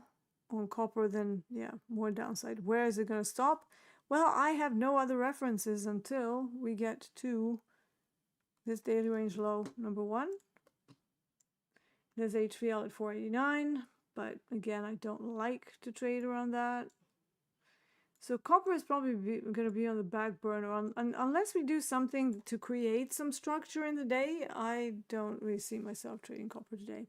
on copper, then yeah, more downside. Where is it going to stop? Well, I have no other references until we get to this daily range low number 1. There's HVL at 489, but again, I don't like to trade around that. So copper is probably going to be on the back burner unless we do something to create some structure in the day. I don't really see myself trading copper today.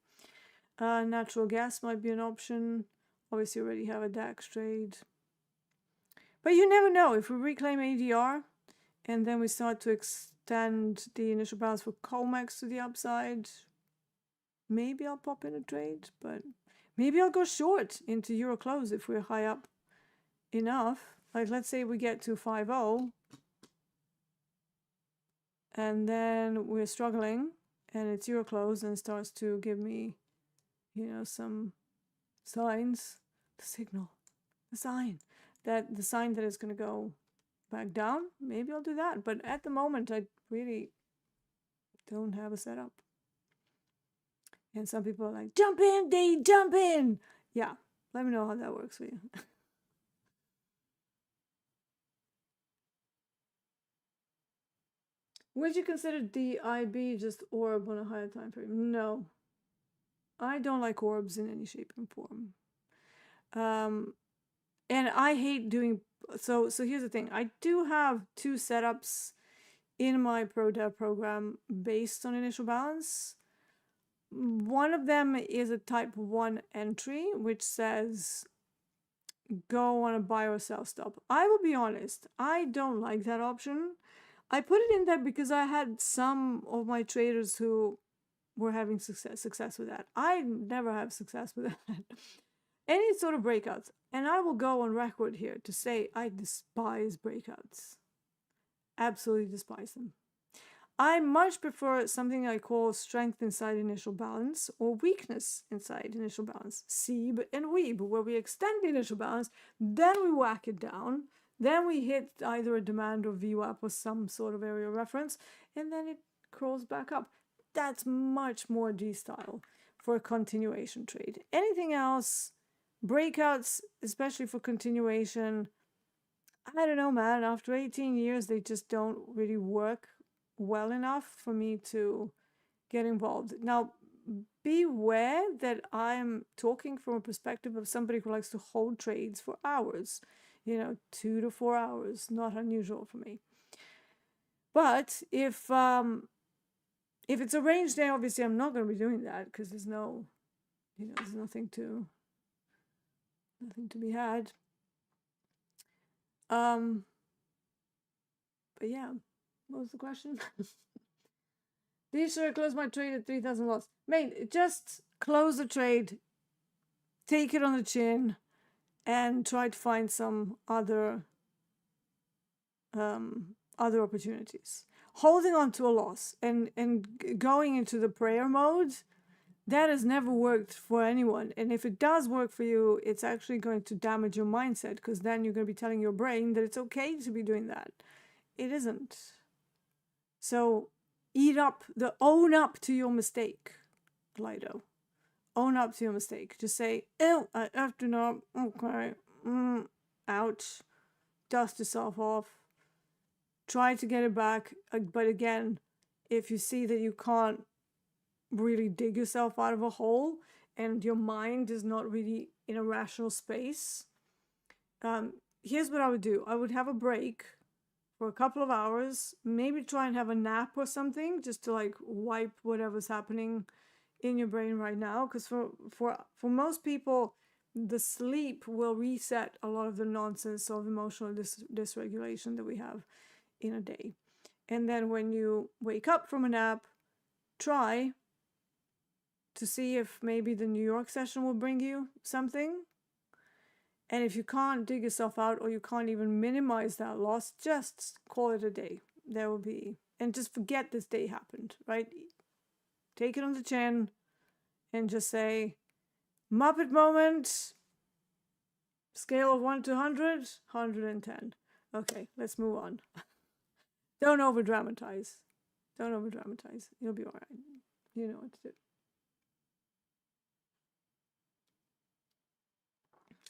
Natural gas might be an option. Obviously, already have a DAX trade. But you never know. If we reclaim ADR and then we start to extend the initial balance for COMEX to the upside, maybe I'll pop in a trade, but maybe I'll go short into euro close if we're high up enough. Like, let's say we get to 5.0 and then we're struggling and it's euro close and starts to give me, you know, some signs, the signal, the sign that it's going to go back down. Maybe I'll do that, but at the moment I really don't have a setup. And some people are like, jump in, Dee, jump in. Yeah, let me know how that works for you. Would you consider DIB just orb on a higher time frame? No. I don't like orbs in any shape and form. And I hate doing... So here's the thing. I do have 2 setups in my Pro Dev program based on initial balance. One of them is a type 1 entry, which says go on a buy or sell stop. I will be honest, I don't like that option. I put it in there because I had some of my traders who were having success with that. I never have success with that. Any sort of breakouts. And I will go on record here to say I despise breakouts. Absolutely despise them. I much prefer something I call strength inside initial balance or weakness inside initial balance. SEEB and WEEB, where we extend the initial balance, then we whack it down, then we hit either a demand or VWAP or some sort of area reference, and then it crawls back up. That's much more D-style for a continuation trade. Anything else, breakouts, especially for continuation, I don't know, man. After 18 years, they just don't really work well enough for me to get involved. Now, beware that I'm talking from a perspective of somebody who likes to hold trades for hours. You know, 2 to 4 hours, not unusual for me. But if it's a range day, obviously I'm not going to be doing that because there's no, you know, there's nothing to be had. But yeah, what was the question? Should I close my trade at 3,000 loss? Mate, just close the trade, take it on the chin, and try to find some other opportunities. Holding on to a loss and going into the prayer mode, that has never worked for anyone. And if it does work for you, it's actually going to damage your mindset, because then you're going to be telling your brain that it's okay to be doing that. It isn't. So own up to your mistake, Lido. Own up to your mistake. Just say, oh, I have to know. Okay. Ouch. Dust yourself off. Try to get it back. But again, if you see that you can't really dig yourself out of a hole and your mind is not really in a rational space, here's what I would do. I would have a break for a couple of hours, maybe try and have a nap or something, just to like wipe whatever's happening in your brain right now. Because for most people, the sleep will reset a lot of the nonsense of emotional dysregulation that we have in a day. And then when you wake up from a nap, try to see if maybe the New York session will bring you something. And if you can't dig yourself out, or you can't even minimize that loss, just call it a day. There will be, and just forget this day happened, right? Take it on the chin and just say, Muppet moment, scale of 1 to 100, 110. Okay, let's move on. Don't over dramatize. Don't over dramatize. You'll be all right. You know what to do.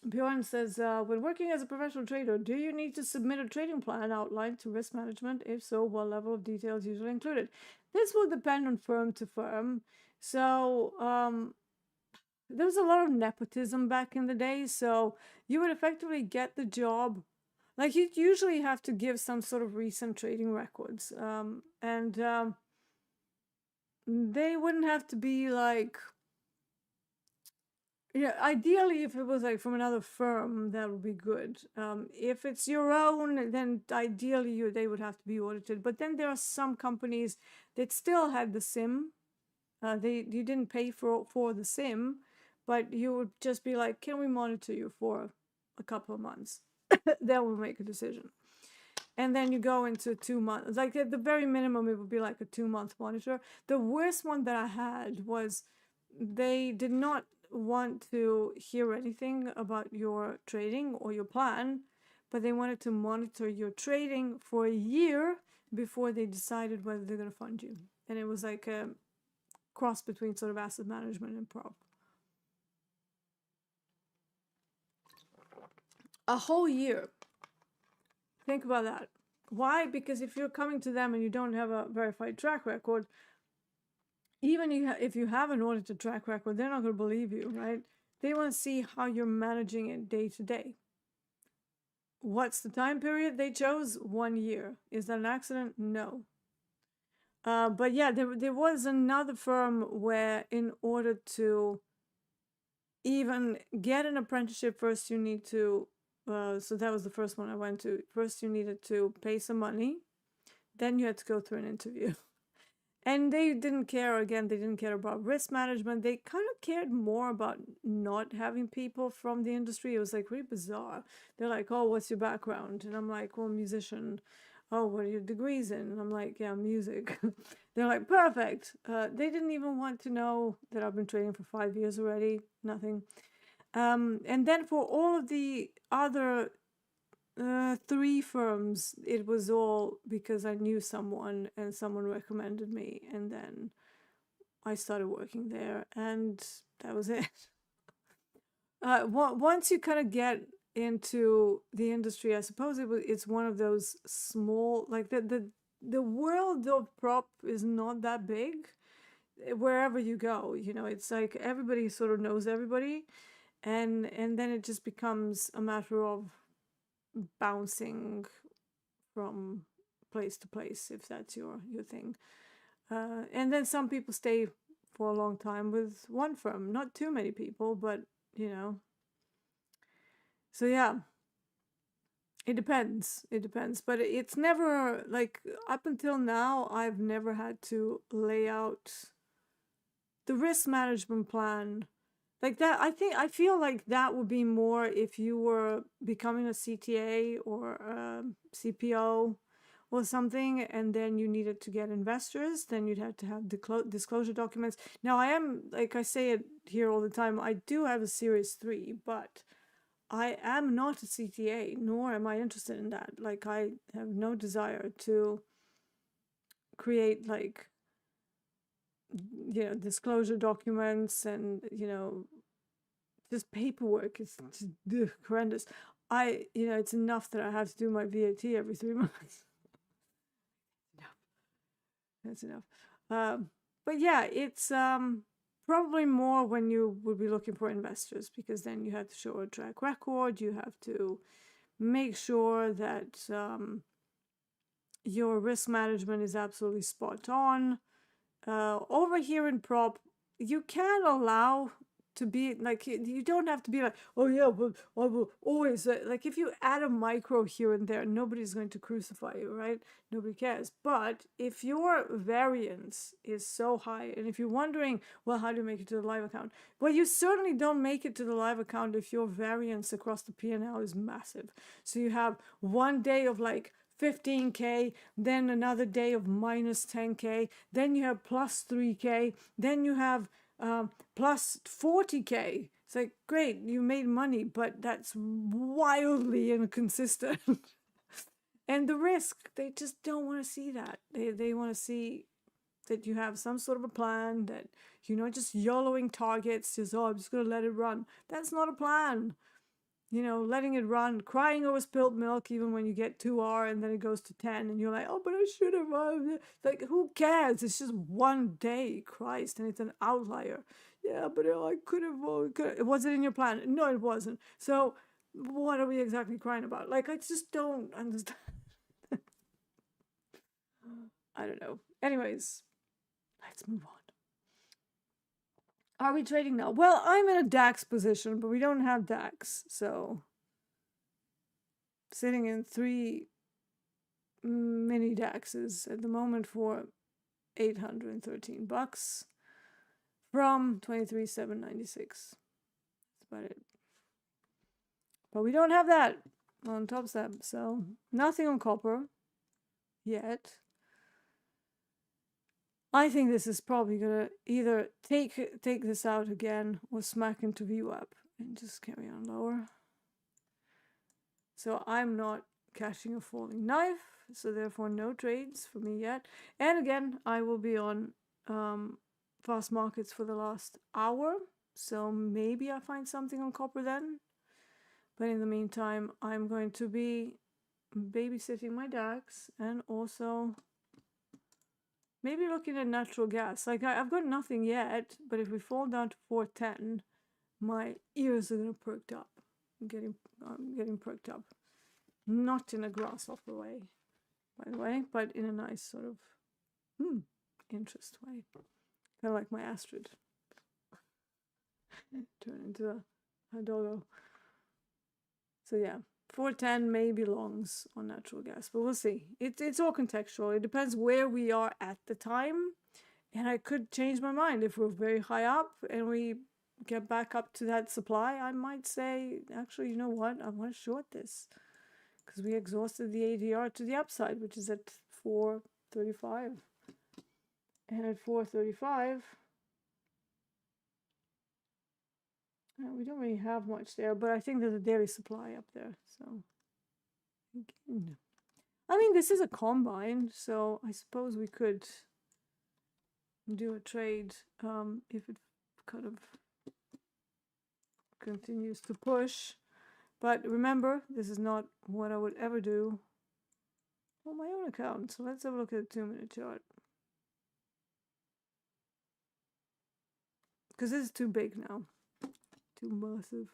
Bjorn says, when working as a professional trader, do you need to submit a trading plan outline to risk management? If so, what level of detail is usually included? This will depend on firm to firm. So there was a lot of nepotism back in the day. So you would effectively get the job. Like you'd usually have to give some sort of recent trading records. They wouldn't have to be like, yeah, ideally, if it was like from another firm, that would be good. If it's your own, then ideally they would have to be audited. But then there are some companies that still had the SIM. You didn't pay for the SIM, but you would just be like, can we monitor you for a couple of months? Then we'll make a decision. And then you go into 2 months. Like at the very minimum, it would be like a 2-month monitor. The worst one that I had was they did not want to hear anything about your trading or your plan, but they wanted to monitor your trading for a year before they decided whether they're going to fund you. And it was like a cross between sort of asset management and prop. A whole year. Think about that. Why? Because if you're coming to them and you don't have a verified track record, even if you have an audited track record, they're not going to believe you, right? They want to see how you're managing it day to day. What's the time period they chose? 1 year. Is that an accident? No. But yeah, there was another firm where in order to even get an apprenticeship, first you need to, so that was the first one I went to. First you needed to pay some money. Then you had to go through an interview. And they didn't care, again, they didn't care about risk management. They kind of cared more about not having people from the industry. It was like really bizarre. They're like, oh, what's your background? And I'm like, well, musician. Oh, what are your degrees in? And I'm like, yeah, music. They're like, perfect. They didn't even want to know that I've been trading for 5 years already. Nothing. And then for all of the other 3 firms, it was all because I knew someone and someone recommended me, and then I started working there, and that was it. Once you kind of get into the industry, I suppose it's one of those small, like the world of prop is not that big. Wherever you go, you know, it's like everybody sort of knows everybody, and then it just becomes a matter of bouncing from place to place, if that's your thing. And then some people stay for a long time with one firm. Not too many people, but you know. So yeah, it depends. It depends. But it's never, like, up until now, I've never had to lay out the risk management plan like that. I feel like that would be more if you were becoming a CTA or a CPO or something, and then you needed to get investors, then you'd have to have disclosure documents. Now, I am, like I say it here all the time, I do have a Series 3, but I am not a CTA, nor am I interested in that. Like, I have no desire to create, like, you know, disclosure documents and, you know, just paperwork. It's just horrendous. You know, it's enough that I have to do my VAT every 3 months. That's enough. But yeah, it's probably more when you would be looking for investors, because then you have to show a track record. You have to make sure that your risk management is absolutely spot on. Over here in prop, you can allow to be like, you don't have to be like, oh yeah, but I will always, like, if you add a micro here and there, nobody's going to crucify you, right? Nobody cares. But if your variance is so high, and if you're wondering, well, how do you make it to the live account? Well, you certainly don't make it to the live account if your variance across the P&L is massive. So you have one day of like 15K, then another day of minus 10K, then you have plus 3K, then you have plus 40K. It's like, great, you made money, but that's wildly inconsistent. And the risk, they just don't want to see that. They want to see that you have some sort of a plan, that you're not just YOLOing targets, just, oh, I'm just going to let it run. That's not a plan. you know, letting it run, crying over spilled milk, even when you get 2R and then it goes to 10 and you're like, oh, but I should have. Like, who cares? It's just one day, Christ, and it's an outlier. Yeah, but I could have. Was it in your plan? No, it wasn't. So, what are we exactly crying about? Like, I just don't understand. I don't know. Anyways, let's move on. Are we trading now? Well, I'm in a DAX position, but we don't have DAX, so sitting in 3 mini DAXs at the moment for $813 from 23,796. That's about it. But we don't have that on Topstep, so nothing on copper yet. I think this is probably gonna either take this out again or smack into VWAP and just carry on lower. So I'm not catching a falling knife, so therefore no trades for me yet. And again, I will be on fast markets for the last hour, so maybe I find something on copper then. But in the meantime, I'm going to be babysitting my DAX and also maybe looking at natural gas. Like I've got nothing yet, but if we fall down to 410, my ears are gonna perk up. I'm getting perked up. Not in a grasshopper way, by the way, but in a nice sort of interest way. Kind of like my Astrid. Turn into a doggo. So yeah, 410 maybe longs on natural gas, but we'll see. It's all contextual. It depends where we are at the time, and I could change my mind if we're very high up and we get back up to that supply. I might say, actually, you know what? I want to short this because we exhausted the ADR to the upside, which is at 435, and at 435. We don't really have much there, but I think there's a daily supply up there. So, again, I mean, this is a combine, so I suppose we could do a trade if it kind of continues to push. But remember, this is not what I would ever do on my own account. So let's have a look at the 2-minute chart. Because this is too big now. Too massive.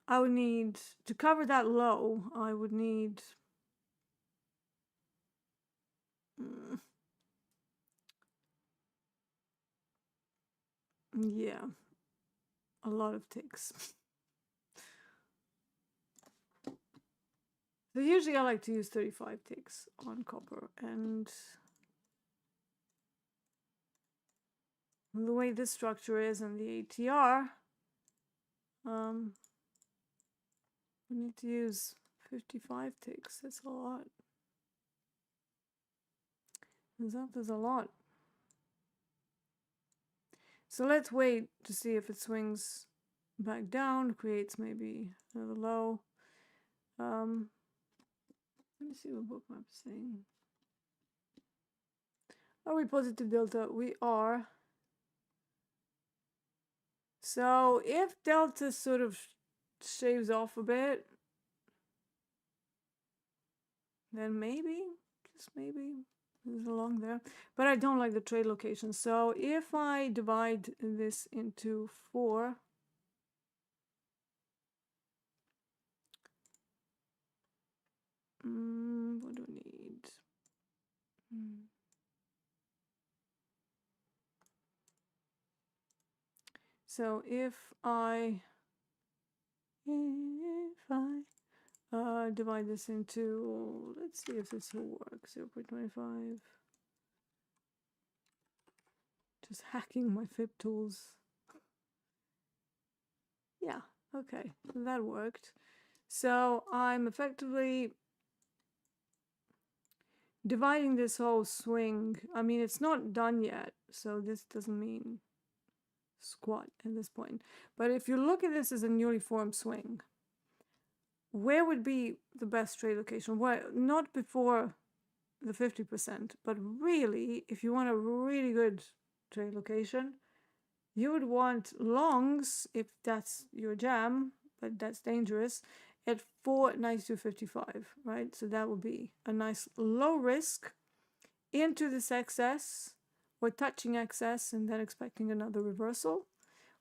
I would need, to cover that low, I would need yeah, a lot of ticks. So usually I like to use 35 ticks on copper, and the way this structure is and the ATR, we need to use 55 ticks. That's a lot. There's a lot. So let's wait to see if it swings back down, creates maybe another low. Let me see what bookmap is saying. Are we positive delta? We are. So if delta sort of shaves off a bit, then maybe, just maybe, there's along there. But I don't like the trade location. So if I divide this into 4, what do I need? So if I divide this into, let's see if this will work, 0.25. Just hacking my fib tools. Yeah, okay, that worked. So I'm effectively dividing this whole swing. I mean, it's not done yet, so this doesn't mean squat at this point. But if you look at this as a newly formed swing, where would be the best trade location? Well, not before the 50%, but really, if you want a really good trade location, You would want longs if that's your jam, but that's dangerous, at 492.55, right? So that would be a nice low risk into this excess or touching excess and then expecting another reversal.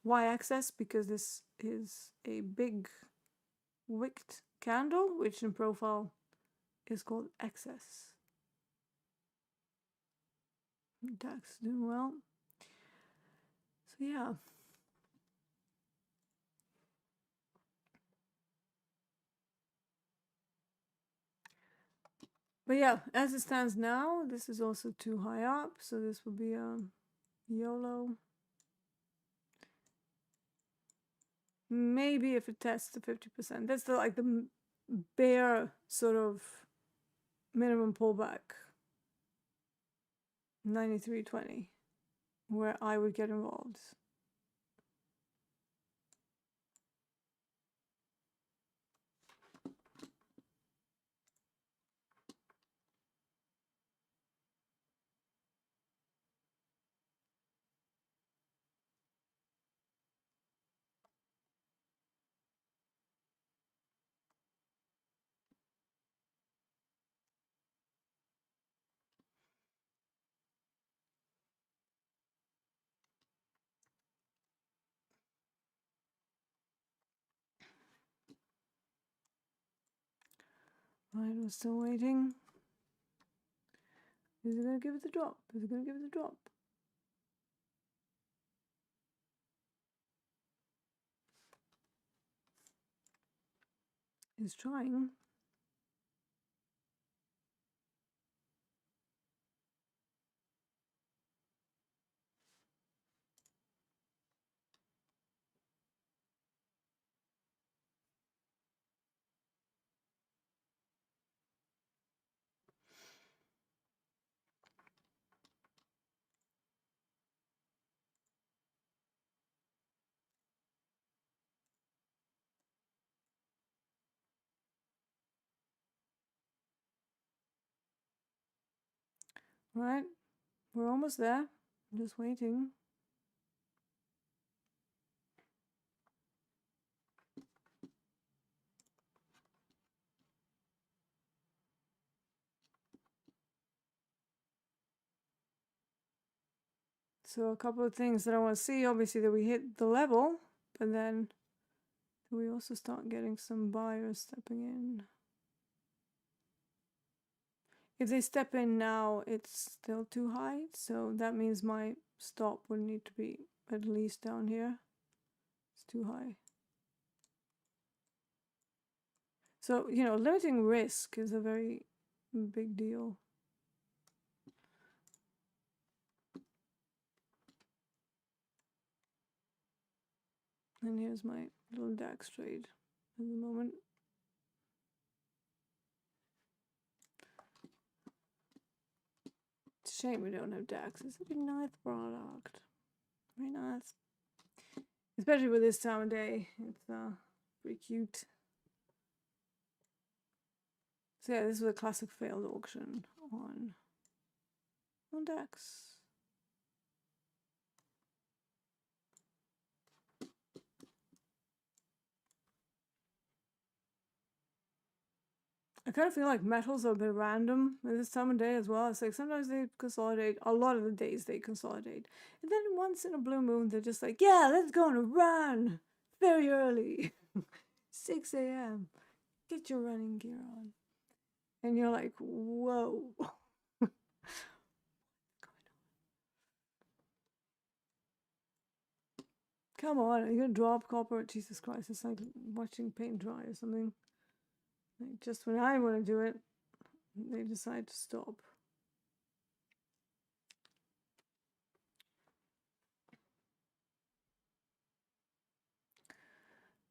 Why excess? Because this is a big wicked candle, which in profile is called excess. DAX doing well. So yeah. But yeah, as it stands now, this is also too high up, so this will be a YOLO. Maybe if it tests the 50%. That's the bare sort of minimum pullback. 93.20, where I would get involved. Right, we're still waiting. Is it gonna give it the drop? Is it gonna give it the drop? It's trying. Right, we're almost there. I'm just waiting. So a couple of things that I want to see, obviously that we hit the level, but then we also start getting some buyers stepping in. If they step in now, it's still too high, so that means my stop would need to be at least down here. It's too high. So, you know, limiting risk is a very big deal. And here's my little DAX trade at the moment. It's a shame we don't have DAX. It's a nice product. Very nice. Especially with this time of day. It's pretty cute. So yeah, this was a classic failed auction on DAX. I kind of feel like metals are a bit random at this time of day as well. It's like sometimes they consolidate, a lot of the days they consolidate. And then once in a blue moon, they're just like, yeah, let's go on a run very early. 6 a.m. Get your running gear on. And you're like, whoa. Come on, are you gonna drop copper? Jesus Christ, it's like watching paint dry or something. Like just when I want to do it, they decide to stop.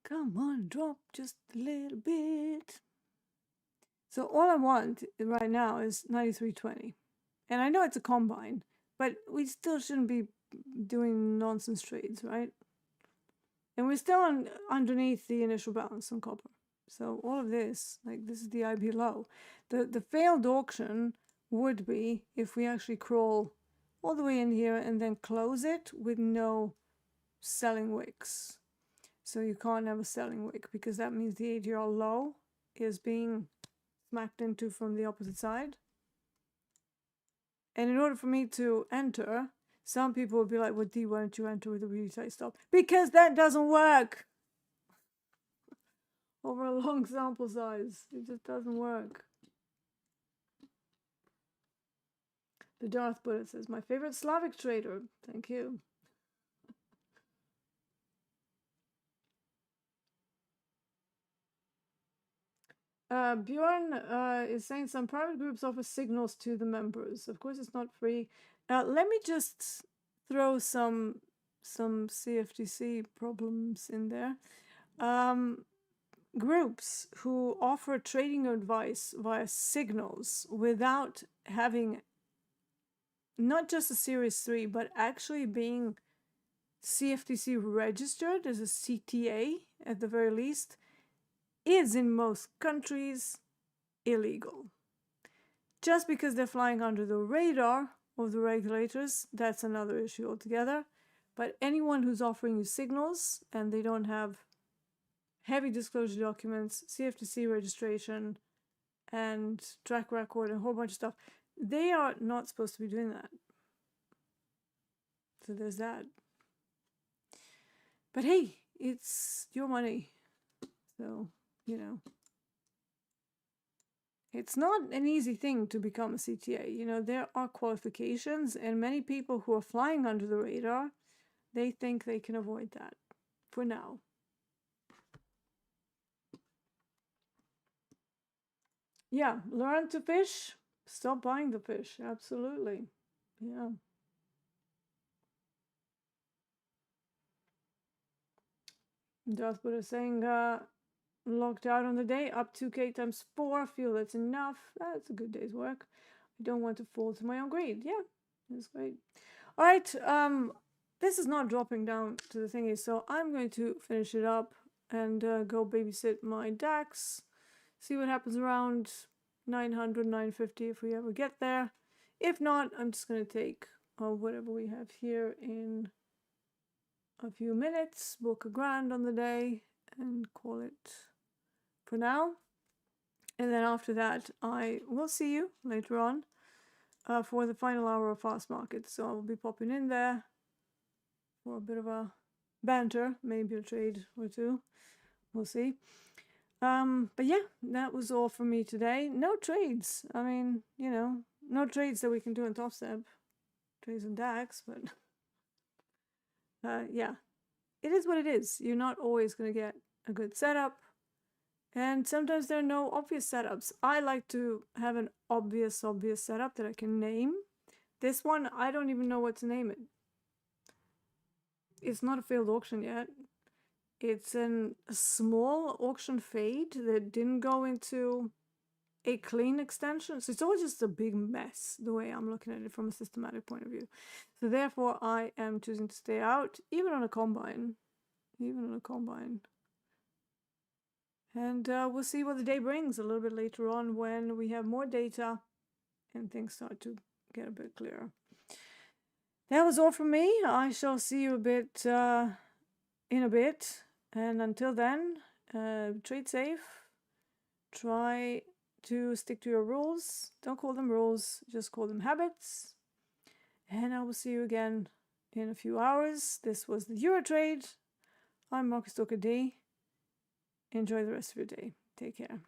Come on, drop just a little bit. So all I want right now is 93.20. And I know it's a combine, but we still shouldn't be doing nonsense trades, right? And we're still underneath the initial balance on copper. So all of this, like this is the IB low. The failed auction would be if we actually crawl all the way in here and then close it with no selling wicks. So you can't have a selling wick because that means the ADR low is being smacked into from the opposite side. And in order for me to enter, some people would be like, well, D, why don't you enter with a really tight stop? Because that doesn't work over a long sample size. It just doesn't work. The Darth Buddha says, my favorite Slavic trader. Thank you. Bjorn is saying some private groups offer signals to the members. Of course, it's not free. Let me just throw some CFTC problems in there. Groups who offer trading advice via signals without having not just a Series 3, but actually being CFTC registered as a CTA at the very least, is in most countries illegal. Just because they're flying under the radar of the regulators, that's another issue altogether. But anyone who's offering you signals and they don't have heavy disclosure documents, CFTC registration, and track record and a whole bunch of stuff, they are not supposed to be doing that. So there's that. But hey, it's your money. So, you know, it's not an easy thing to become a CTA. You know, there are qualifications, and many people who are flying under the radar, they think they can avoid that for now. Yeah, learn to fish. Stop buying the fish. Absolutely. Yeah. Darth Buddha saying, locked out on the day, up 2K times 4. Feel that's enough. That's a good day's work. I don't want to fall to my own greed. Yeah, that's great. All right. This is not dropping down to the thingy, so I'm going to finish it up and go babysit my DAX. See what happens around 900, 950 if we ever get there. If not, I'm just going to take whatever we have here in a few minutes, book a grand on the day, and call it for now. And then after that, I will see you later on for the final hour of Fast Market. So I'll be popping in there for a bit of a banter, maybe a trade or two. We'll see. But yeah, that was all for me today. No trades. I mean, you know, no trades that we can do in Topstep. Trades in DAX, but yeah, it is what it is. You're not always going to get a good setup. And sometimes there are no obvious setups. I like to have an obvious setup that I can name. This one, I don't even know what to name it. It's not a failed auction yet. It's a small auction fade that didn't go into a clean extension. So it's all just a big mess, the way I'm looking at it from a systematic point of view. So therefore, I am choosing to stay out, even on a combine. And we'll see what the day brings a little bit later on when we have more data and things start to get a bit clearer. That was all from me. I shall see you in a bit. And until then, trade safe. Try to stick to your rules. Don't call them rules, just call them habits. And I will see you again in a few hours. This was the Eurotrade. I'm Marcus Stalker D. Enjoy the rest of your day. Take care.